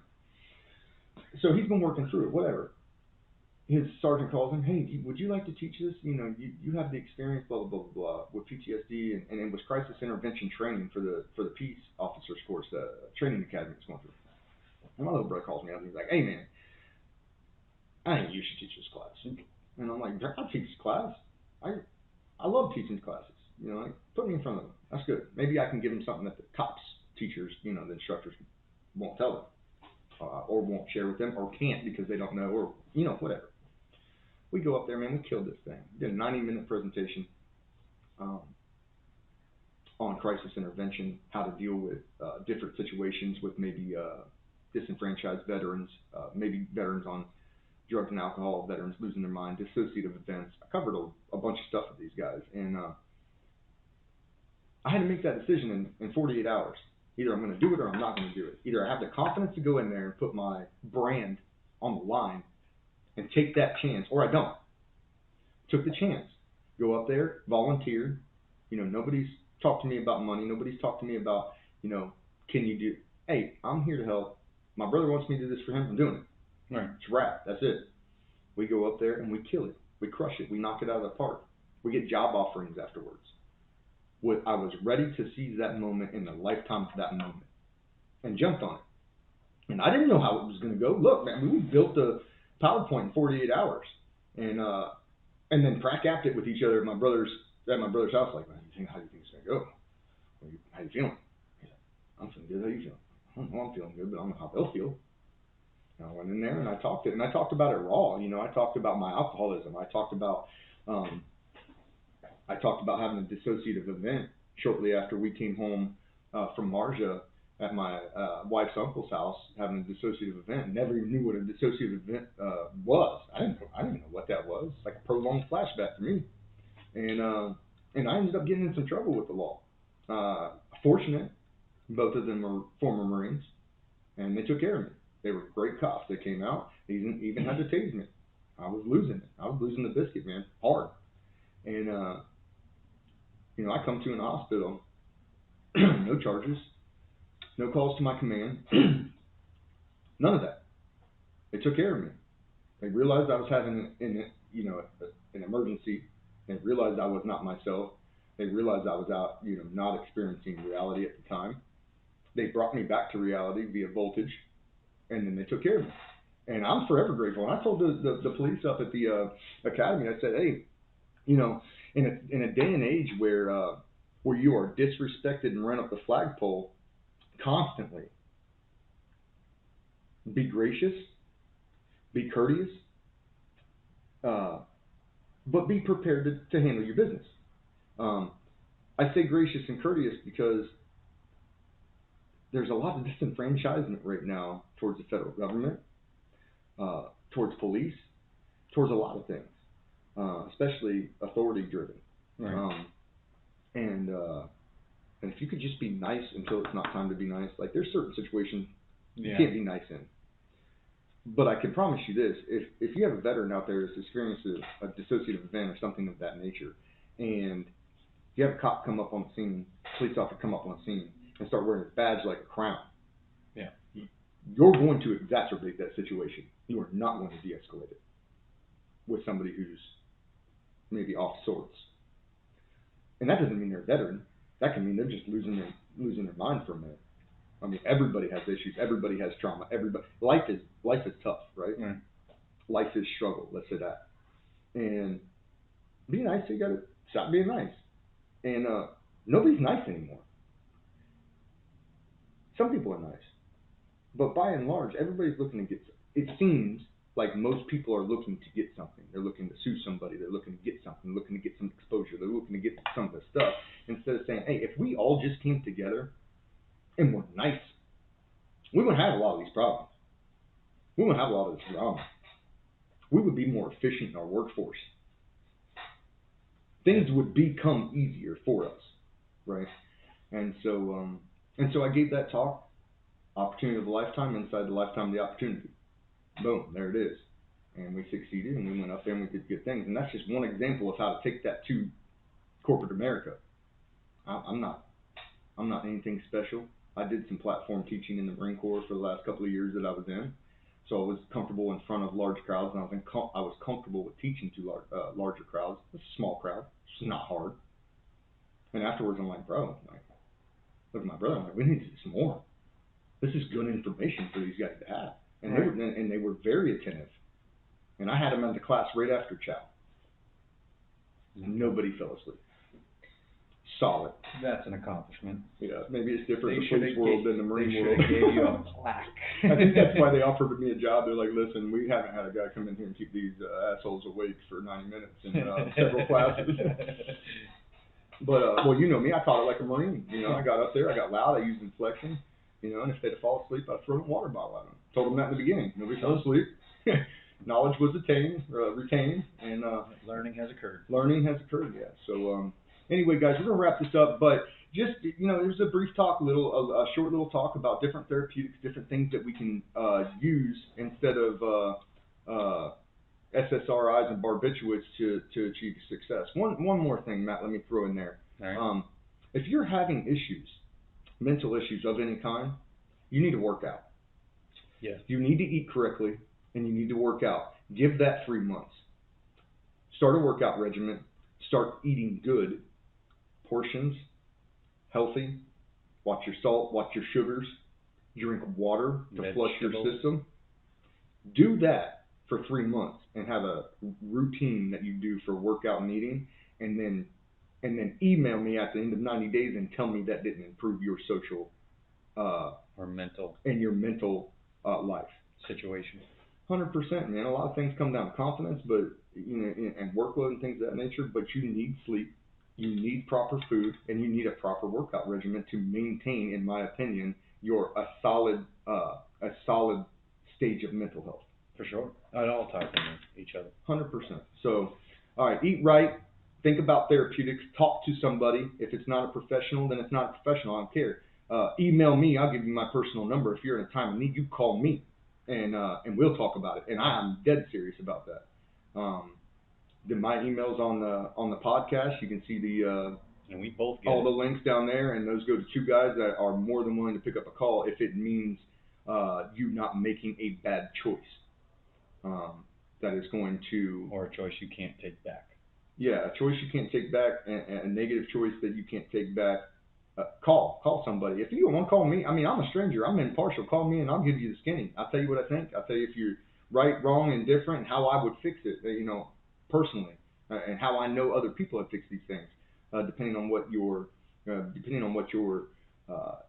So he's been working through it, whatever. His sergeant calls him, hey, would you like to teach this? You have the experience, blah, blah, blah, blah, blah, with PTSD, and it was crisis intervention training for the peace officers course, training academy that's going through. And my little brother calls me up, and he's like, hey, man, I think you should teach this class. And I'm like, I'll teach this class. I love teaching classes. Put me in front of them. That's good. Maybe I can give them something that the cops, teachers, the instructors won't tell them. Or won't share with them, or can't because they don't know, or, whatever. We go up there, man, we killed this thing. We did a 90-minute presentation on crisis intervention, how to deal with different situations with maybe disenfranchised veterans, maybe veterans on drugs and alcohol, veterans losing their mind, dissociative events. I covered a bunch of stuff with these guys, and I had to make that decision in 48 hours. Either I'm going to do it or I'm not going to do it. Either I have the confidence to go in there and put my brand on the line and take that chance, or I don't. Took the chance. Go up there, volunteered. Nobody's talked to me about money. Nobody's talked to me about, can you do? Hey, I'm here to help. My brother wants me to do this for him. I'm doing it. Right. It's wrap. That's it. We go up there and we kill it. We crush it. We knock it out of the park. We get job offerings afterwards. I was ready to seize that moment in the lifetime of that moment and jumped on it. And I didn't know how it was going to go. Look, man, we built a PowerPoint in 48 hours, and then crack-apped it with each other at my brother's house. Like, man, how do you think it's going to go? How you feeling? He's like, I'm feeling good. How you feeling? I don't know, I'm feeling good, but I don't know how they'll feel. And I went in there and I talked about it raw. I talked about my alcoholism. I talked about having a dissociative event shortly after we came home from Marja at my wife's uncle's house, having a dissociative event. Never even knew what a dissociative event was. I didn't know what that was. It's like a prolonged flashback for me. And I ended up getting in some trouble with the law. Fortunate, both of them are former Marines, and they took care of me. They were great cops. They came out. They even had to tase me. I was losing it. I was losing the biscuit, man, hard. And I come to an hospital, no charges, no calls to my command, none of that. They took care of me. They realized I was having an emergency. They realized I was not myself. They realized I was out, not experiencing reality at the time. They brought me back to reality via voltage, and then they took care of me. And I'm forever grateful. And I told the police up at the academy, I said, hey, in a day and age where you are disrespected and run up the flagpole constantly, be gracious, be courteous, but be prepared to handle your business. I say gracious and courteous because there's a lot of disenfranchisement right now towards the federal government, towards police, towards a lot of things, especially authority-driven. Right. And if you could just be nice until it's not time to be nice, like there's certain situations you can't be nice in. But I can promise you this, if you have a veteran out there that's experienced a dissociative event or something of that nature, and you have a cop come up on the scene, police officer come up on the scene, and start wearing a badge like a crown, you're going to exacerbate that situation. You are not going to de-escalate it with somebody who's maybe off sorts. And that doesn't mean they're a veteran. That can mean they're just losing their mind for a minute. I mean, everybody has issues. Everybody has trauma. Life is tough, right? Life is struggle. Let's say that. And be nice. You gotta stop being nice. And nobody's nice anymore. Some people are nice, but by and large, everybody's looking to get. It seems like most people are looking to get something. They're looking to sue somebody. They're looking to get something. They're looking to get some exposure. They're looking to get some of the stuff instead of saying, "Hey, if we all just came together and were nice, we wouldn't have a lot of these problems. We wouldn't have a lot of this drama. We would be more efficient in our workforce. Things would become easier for us, right?" And so I gave that talk, opportunity of a lifetime inside the lifetime of the opportunity. Boom, there it is. And we succeeded, and we went up there and we did good things. And that's just one example of how to take that to corporate America. I'm not anything special. I did some platform teaching in the Marine Corps for the last couple of years that I was in, so I was comfortable in front of large crowds, and I was comfortable with teaching to larger crowds. It's a small crowd. It's not hard. And afterwards, I'm like, bro, look at my brother. I'm like, we need to do some more. This is good information for these guys to have. And they were very attentive. And I had them in the class right after chow. Nobody fell asleep. Solid. That's an accomplishment. Yeah, maybe it's different in the police world than the Marine world. They should have gave you a plaque. I think that's why they offered me a job. They're like, listen, we haven't had a guy come in here and keep these assholes awake for 90 minutes in several classes. But, well, you know me, I taught it like a Marine. I got up there, I got loud, I used inflection, and if they'd fall asleep, I'd throw a water bottle at them. Told them that in the beginning. Nobody fell asleep. Knowledge was retained, and learning has occurred. Learning has occurred, yeah. So, anyway, guys, we're going to wrap this up, but just, it was a brief talk, a short little talk about different therapeutics, different things that we can use instead of SSRIs and barbiturates to achieve success. One more thing, Matt, let me throw in there. All right. If you're having issues mental issues of any kind, you need to work out. Yeah. You need to eat correctly, and you need to work out. Give that 3 months. Start a workout regimen. Start eating good portions, healthy. Watch your salt, watch your sugars. Drink water to flush your system. Do that for 3 months and have a routine that you do for workout and eating, and then email me at the end of 90 days and tell me that didn't improve your social or mental and your mental life situation. 100%, man. A lot of things come down to confidence, but and workload and things of that nature. But you need sleep, you need proper food, and you need a proper workout regimen to maintain, in my opinion, a solid stage of mental health. For sure. It all ties into each other. 100%. So, all right, eat right. Think about therapeutics. Talk to somebody. If it's not a professional, then it's not a professional. I don't care. Email me. I'll give you my personal number. If you're in a time of need, you call me, and we'll talk about it. And I'm dead serious about that. Then my email's on the podcast. You can see and we both get all the links down there, and those go to two guys that are more than willing to pick up a call if it means you not making a bad choice. That is going to... Or a choice you can't take back. Yeah, a choice you can't take back, and a negative choice that you can't take back. Call somebody. If you don't want to call me, I mean, I'm a stranger. I'm impartial. Call me, and I'll give you the skinny. I'll tell you what I think. I'll tell you if you're right, wrong, and different, and how I would fix it, personally, and how I know other people have fixed these things, depending on what your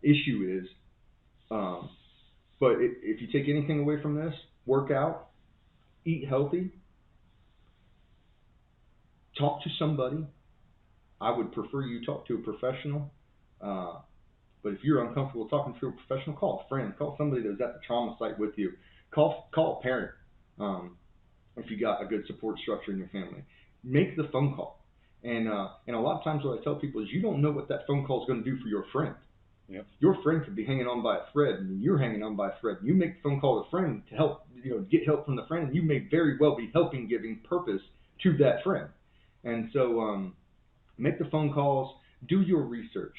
issue is. But if you take anything away from this, work out, eat healthy, talk to somebody. I would prefer you talk to a professional. But if you're uncomfortable talking to a professional, call a friend. Call somebody that's at the trauma site with you. Call a parent if you got a good support structure in your family. Make the phone call. And a lot of times what I tell people is you don't know what that phone call is going to do for your friend. Yep. Your friend could be hanging on by a thread, and you're hanging on by a thread. You make the phone call to a friend to help, get help from the friend, and you may very well be giving purpose to that friend. And so make the phone calls. Do your research.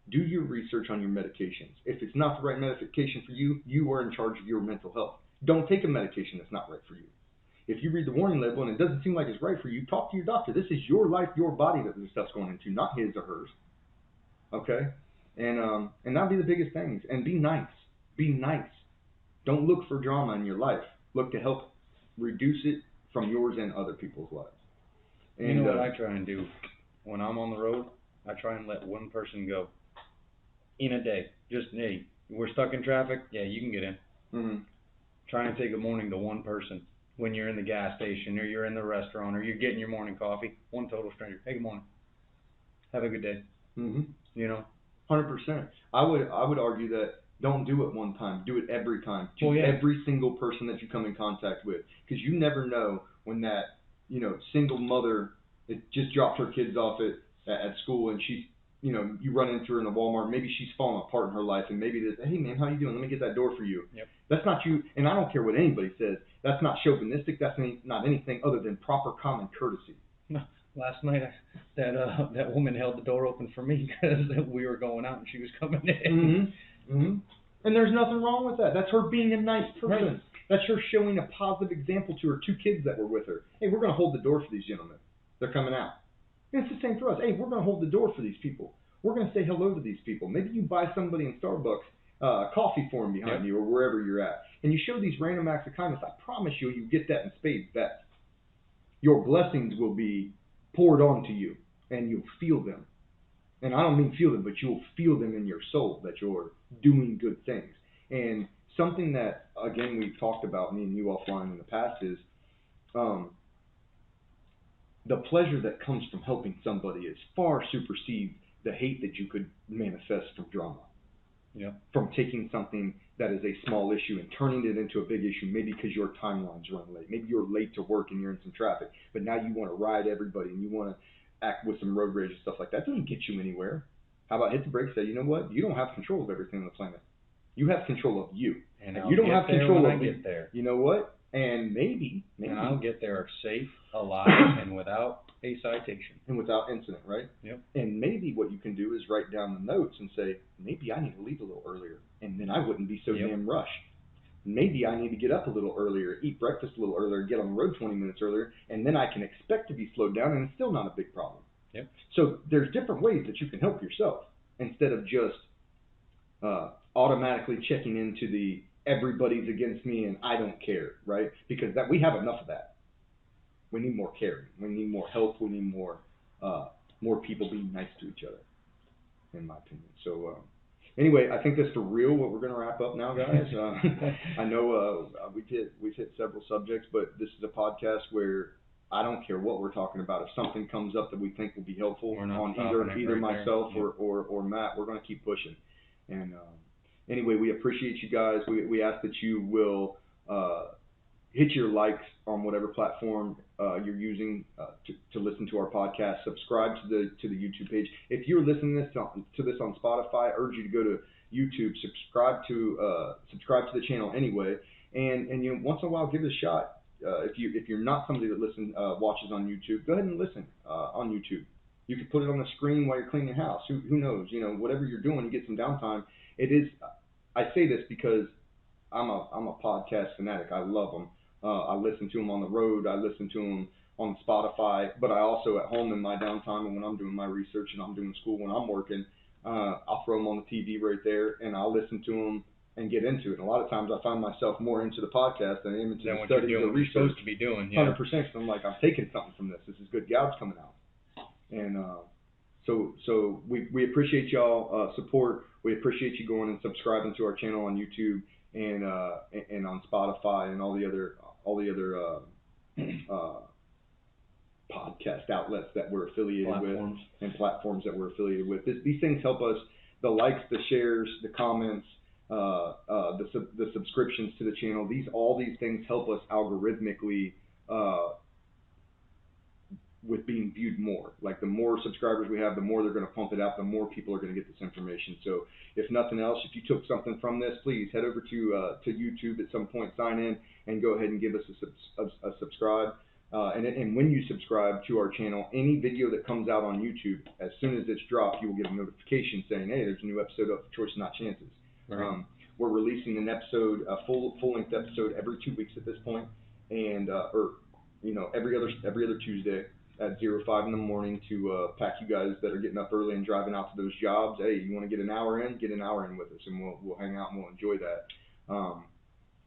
Do your research on your medications. If it's not the right medication for you, you are in charge of your mental health. Don't take a medication that's not right for you. If you read the warning label and it doesn't seem like it's right for you, talk to your doctor. This is your life, your body that this stuff's going into, not his or hers. Okay? And that'll be the biggest things. And be nice. Be nice. Don't look for drama in your life. Look to help reduce it from yours and other people's lives. And, you know what I try and do? When I'm on the road, I try and let one person go in a day. Just, hey, we're stuck in traffic. Yeah, you can get in. Mm-hmm. Try and take a morning to one person when you're in the gas station or you're in the restaurant or you're getting your morning coffee. One total stranger. Hey, good morning. Have a good day. Mm-hmm. 100%. I would argue that don't do it one time. Do it every time. To every single person that you come in contact with, because you never know when that single mother that just dropped her kids off at school and she's you run into her in the Walmart. Maybe she's falling apart in her life, and maybe hey man, how you doing? Let me get that door for you. Yep. That's not you, and I don't care what anybody says. That's not chauvinistic. That's not anything other than proper common courtesy. Last night, that woman held the door open for me because we were going out and she was coming in. Mm-hmm. Mm-hmm. And there's nothing wrong with that. That's her being a nice person. Right. That's her showing a positive example to her two kids that were with her. Hey, we're going to hold the door for these gentlemen. They're coming out. And it's the same for us. Hey, we're going to hold the door for these people. We're going to say hello to these people. Maybe you buy somebody in Starbucks coffee for them behind you or wherever you're at. And you show these random acts of kindness. I promise you get that in spades back. Your blessings will be poured onto you, and you'll feel them. And I don't mean feel them, but you'll feel them in your soul that you're doing good things. And something that, again, we've talked about, me and you offline in the past, is the pleasure that comes from helping somebody is far supersedes the hate that you could manifest from drama. Yeah. From taking something that is a small issue and turning it into a big issue, maybe because your timeline's running late. Maybe you're late to work and you're in some traffic, but now you want to ride everybody and you want to act with some road rage and stuff like that. That doesn't get you anywhere. How about hit the brakes? Say, you know what? You don't have control of everything on the planet. You have control of you. And you don't have control of I get there. You know what? And maybe And I'll get there safe, alive, and without a citation. And without incident, right? Yep. And maybe what you can do is write down the notes and say, maybe I need to leave a little earlier, and then I wouldn't be so damn rushed. Maybe I need to get up a little earlier, eat breakfast a little earlier, get on the road 20 minutes earlier, and then I can expect to be slowed down, and it's still not a big problem. Yep. So there's different ways that you can help yourself instead of just automatically checking into the everybody's against me and I don't care, right? Because that we have enough of that. We need more caring. We need more help. We need more people being nice to each other, in my opinion. So anyway, I think that's for real what we're going to wrap up now, guys. I know we've hit several subjects, but this is a podcast where I don't care what we're talking about. If something comes up that we think will be helpful on either myself or Matt, we're going to keep pushing. And anyway, we appreciate you guys. We ask that you will hit your likes on whatever platform you're using to listen to our podcast. Subscribe to the YouTube page. If you're listening to this on Spotify, I urge you to go to YouTube, subscribe to the channel anyway, and you know, once in a while give it a shot. If you're not somebody that watches on YouTube, go ahead and listen on YouTube. You can put it on the screen while you're cleaning your house. Who knows? You know, whatever you're doing, you get some downtime. It is. I say this because I'm a podcast fanatic. I love them. I listen to them on the road. I listen to them on Spotify. But I also at home in my downtime and when I'm doing my research and I'm doing school when I'm working, I'll throw them on the TV right there and I'll listen to them and get into it. And a lot of times I find myself more into the podcast than I am into the study or research. You're supposed to be doing, 100%. Because I'm like, I'm taking something from this. This is good gouge coming out. And so we appreciate y'all support. We appreciate you going and subscribing to our channel on YouTube and on Spotify and all the other podcast outlets that we're affiliated with and platforms that we're affiliated with. These things help us. The likes, the shares, the comments, the subscriptions to the channel. All these things help us algorithmically with being viewed more. Like the more subscribers we have, the more they're going to pump it out, the more people are going to get this information. So if nothing else, if you took something from this, please head over to YouTube at some point, sign in, and go ahead and give us a subscribe. And when you subscribe to our channel, any video that comes out on YouTube, as soon as it's dropped, you will get a notification saying, hey, there's a new episode of Choices Not Chances. Right. We're releasing an episode, a full-length episode every 2 weeks at this point, and every other Tuesday at 05 in the morning to pack you guys that are getting up early and driving out to those jobs. Hey, you want to get an hour in? Get an hour in with us, and we'll hang out and we'll enjoy that.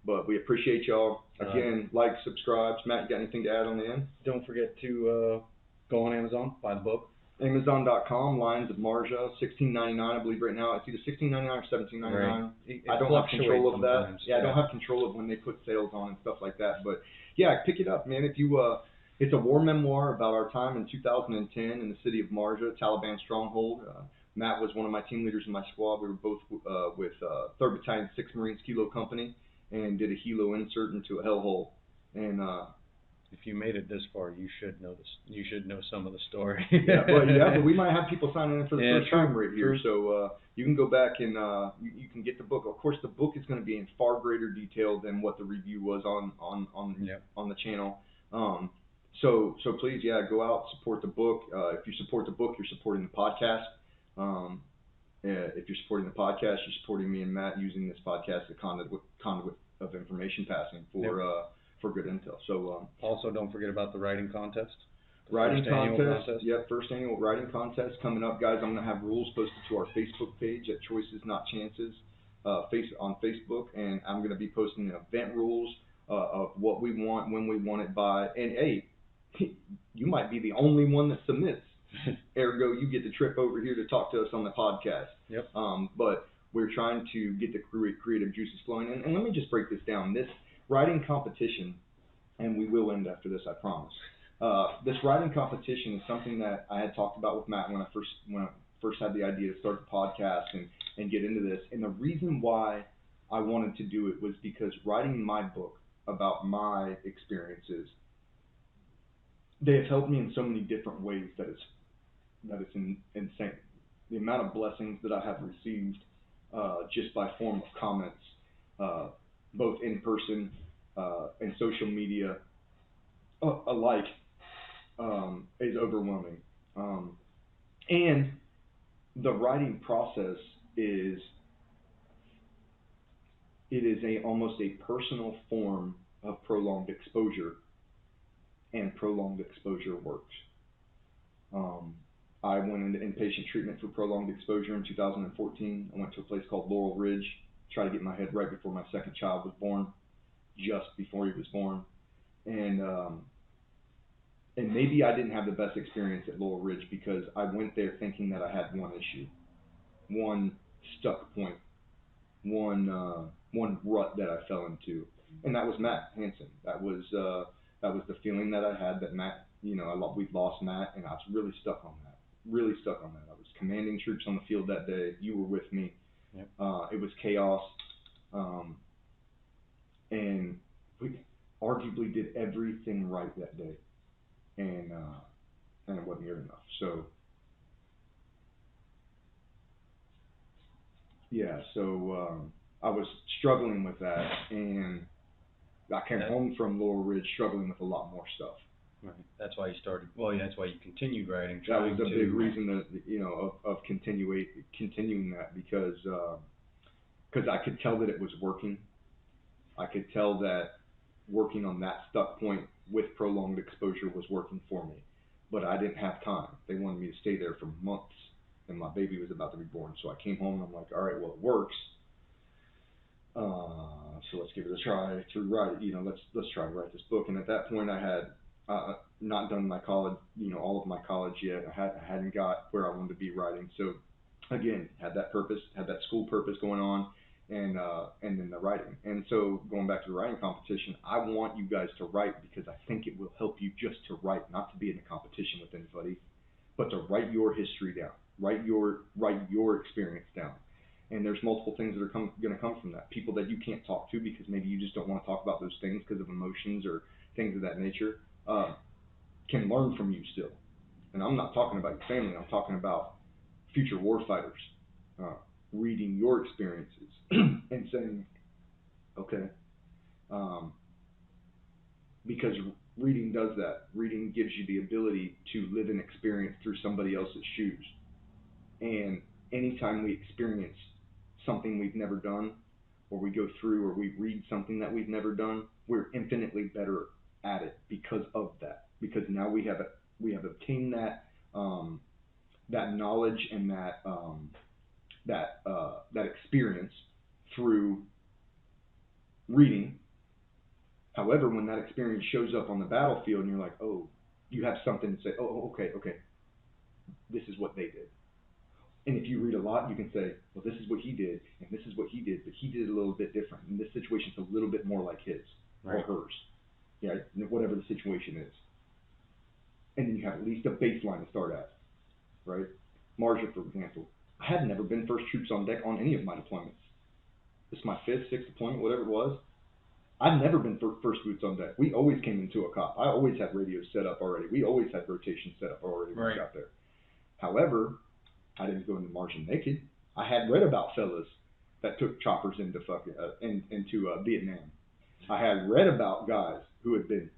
But we appreciate y'all. Again, like, subscribe. Matt, you got anything to add on the end? Don't forget to go on Amazon, buy the book. Amazon.com, Lions of Marja, $16.99, I believe right now. It's either $16.99 or $17.99. Right. I don't have control of that. Yeah, I don't have control of when they put sales on and stuff like that. But yeah, pick it up, man. If you it's a war memoir about our time in 2010 in the city of Marja, Taliban stronghold. Matt was one of my team leaders in my squad. We were both with 3rd Battalion, 6th Marines Kilo Company, and did a helo insert into a hellhole. And if you made it this far, you should know this. You should know some of the story. but we might have people signing in for the first time right here. So you can go back and you can get the book. Of course, the book is going to be in far greater detail than what the review was on the channel. So please, go out, support the book. If you support the book, you're supporting the podcast. If you're supporting the podcast, you're supporting me and Matt using this podcast as a conduit of information passing for good intel. So also don't forget about the writing contest. First annual writing contest coming up, guys. I'm gonna have rules posted to our Facebook page at Choices Not Chances on Facebook, and I'm gonna be posting event rules of what we want, when we want it by, and hey, you might be the only one that submits. Ergo, you get the trip over here to talk to us on the podcast. Yep. But we're trying to get the creative juices flowing. And let me just break this down. This writing competition, and we will end after this, I promise. This writing competition is something that I had talked about with Matt when I first had the idea to start the podcast and get into this. And the reason why I wanted to do it was because writing my book about my experiences, they have helped me in so many different ways that it's insane. The amount of blessings that I have received just by form of comments, both in person and social media alike, is overwhelming. And the writing process is almost a personal form of prolonged exposure, and prolonged exposure works. I went into inpatient treatment for prolonged exposure in 2014. I went to a place called Laurel Ridge, tried to get my head right before my second child was born, just before he was born. And maybe I didn't have the best experience at Laurel Ridge because I went there thinking that I had one issue, one stuck point, one rut that I fell into, and that was Matt Hansen. That was the feeling that I had that Matt, we'd lost Matt, and I was really stuck on that. Really stuck on that. I was commanding troops on the field that day. You were with me. Yep. It was chaos, and we arguably did everything right that day, and it wasn't good enough. So yeah, I was struggling with that, and I came home from Laurel Ridge struggling with a lot more stuff. Right. That's why you started. Well, that's why you continued writing. That was a big reason that of continuing that because I could tell that it was working. I could tell that working on that stuck point with prolonged exposure was working for me, but I didn't have time. They wanted me to stay there for months, and my baby was about to be born. So I came home and I'm like, all right, well, it works. So let's give it a try to write. Let's try to write this book. And at that point, I had not done my college, all of my college yet. I hadn't got where I wanted to be writing. So again, had that purpose, had that school purpose going on, and then the writing. And so going back to the writing competition, I want you guys to write because I think it will help you just to write, not to be in a competition with anybody, but to write your history down, write your experience down. And there's multiple things that are going to come from that. People that you can't talk to because maybe you just don't want to talk about those things because of emotions or things of that nature, can learn from you still. And I'm not talking about your family. I'm talking about future warfighters reading your experiences and saying, okay, because reading does that. Reading gives you the ability to live an experience through somebody else's shoes. And anytime we experience something we've never done, or we go through or we read something that we've never done, we're infinitely better at it because of that. Because now we have obtained that that knowledge and that experience through reading. However, when that experience shows up on the battlefield and you're like, oh, you have something to say, oh, okay, this is what they did. And if you read a lot, you can say, well, this is what he did, and this is what he did, but he did it a little bit different. And this situation's a little bit more like his or hers. Yeah, whatever the situation is. And then you have at least a baseline to start at, right? Marja, for example, I had never been first troops on deck on any of my deployments. This is my fifth, sixth deployment, whatever it was. I'd never been first boots on deck. We always came into a cop. I always had radios set up already. We always had rotation set up already when we got there. However, I didn't go into marching naked. I had read about fellas that took choppers into Vietnam. I had read about guys who had been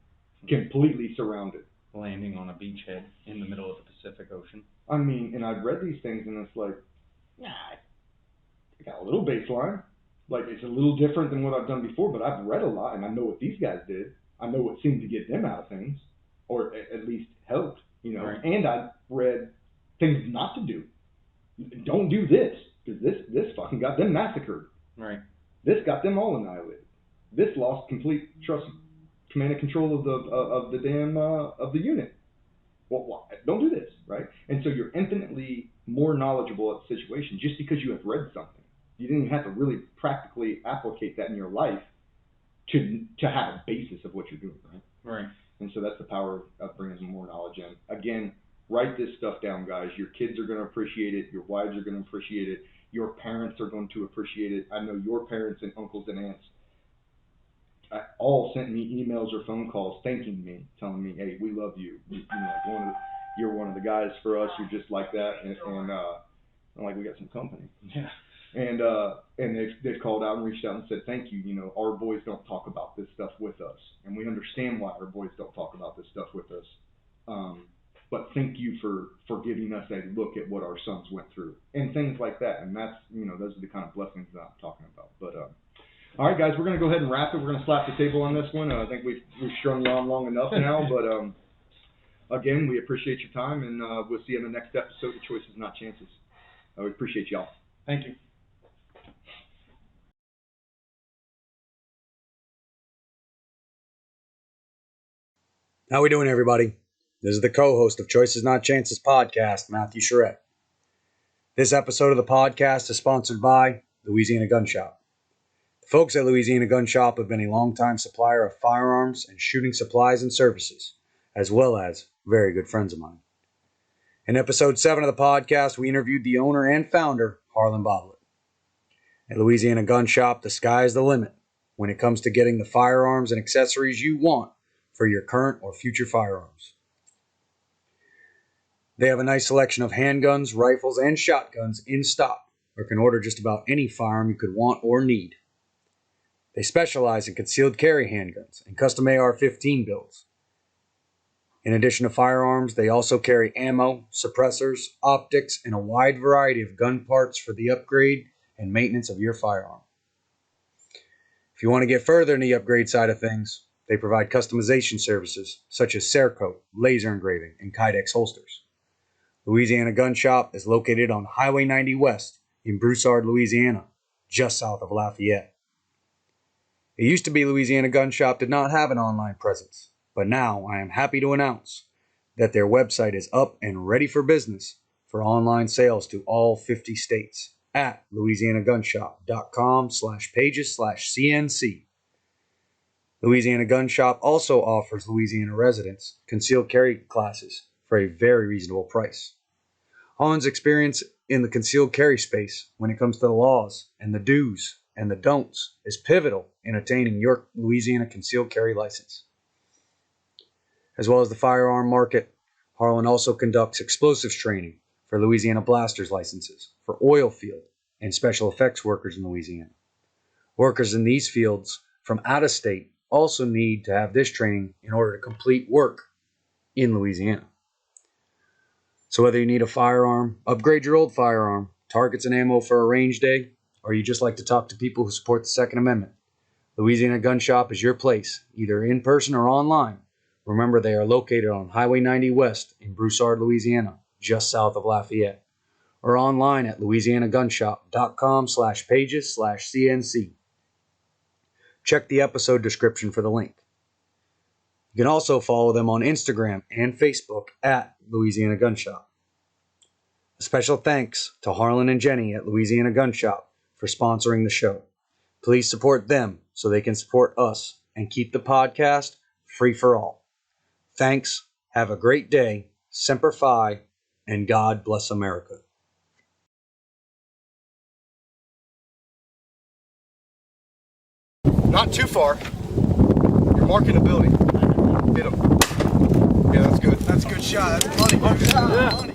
completely surrounded, landing on a beachhead in the middle of the Pacific Ocean. I mean, and I've read these things, and it's like, I got a little baseline. Like, it's a little different than what I've done before, but I've read a lot, and I know what these guys did. I know what seemed to get them out of things, or at least helped, Right. And I read things not to do. Don't do this, because this fucking got them massacred. Right. This got them all annihilated. This lost complete trust, command and control of the unit. Well, don't do this, right? And so you're infinitely more knowledgeable at the situation just because you have read something. You didn't even have to really practically applicate that in your life to have a basis of what you're doing, right? Right. And so that's the power of bringing some more knowledge in. Again, write this stuff down, guys. Your kids are going to appreciate it. Your wives are going to appreciate it. Your parents are going to appreciate it. I know your parents and uncles and aunts all sent me emails or phone calls thanking me, telling me, hey, we love you. You're one of the guys for us. You're just like that. And I'm like, we got some company. Yeah. And they've called out and reached out and said, thank you. Our boys don't talk about this stuff with us. And we understand why our boys don't talk about this stuff with us. But thank you for giving us a look at what our sons went through and things like that. And that's, those are the kind of blessings that I'm talking about. But, all right, guys, we're going to go ahead and wrap it. We're going to slap the table on this one. I think we've strung you on long enough now. But, again, we appreciate your time, and we'll see you in the next episode of Choices Not Chances. We appreciate y'all. Thank you. How we doing, everybody? This is the co-host of Choices Not Chances podcast, Matthew Charette. This episode of the podcast is sponsored by Louisiana Gun Shop. The folks at Louisiana Gun Shop have been a longtime supplier of firearms and shooting supplies and services, as well as very good friends of mine. In episode 7 of the podcast, we interviewed the owner and founder, Harlan Boblet. At Louisiana Gun Shop, the sky is the limit when it comes to getting the firearms and accessories you want for your current or future firearms. They have a nice selection of handguns, rifles, and shotguns in stock, or can order just about any firearm you could want or need. They specialize in concealed carry handguns and custom AR-15 builds. In addition to firearms, they also carry ammo, suppressors, optics, and a wide variety of gun parts for the upgrade and maintenance of your firearm. If you want to get further in the upgrade side of things, they provide customization services such as Cerakote, laser engraving, and Kydex holsters. Louisiana Gun Shop is located on Highway 90 West in Broussard, Louisiana, just south of Lafayette. It used to be Louisiana Gun Shop did not have an online presence, but now I am happy to announce that their website is up and ready for business for online sales to all 50 states at louisianagunshop.com/pages/CNC. Louisiana Gun Shop also offers Louisiana residents concealed carry classes for a very reasonable price. Harlan's experience in the concealed carry space when it comes to the laws and the do's and the don'ts is pivotal in attaining your Louisiana concealed carry license. As well as the firearm market, Harlan also conducts explosives training for Louisiana blasters licenses for oil field and special effects workers in Louisiana. Workers in these fields from out of state also need to have this training in order to complete work in Louisiana. So whether you need a firearm, upgrade your old firearm, targets and ammo for a range day, or you just like to talk to people who support the Second Amendment, Louisiana Gun Shop is your place, either in person or online. Remember, they are located on Highway 90 West in Broussard, Louisiana, just south of Lafayette, or online at louisianagunshop.com/pages/CNC. Check the episode description for the link. You can also follow them on Instagram and Facebook at Louisiana Gun Shop. A special thanks to Harlan and Jenny at Louisiana Gun Shop for sponsoring the show. Please support them so they can support us and keep the podcast free for all. Thanks, have a great day, Semper Fi, and God bless America. Not too far. You're marking the building. Hit him. Yeah, that's good. That's a good shot. That's money. Yeah.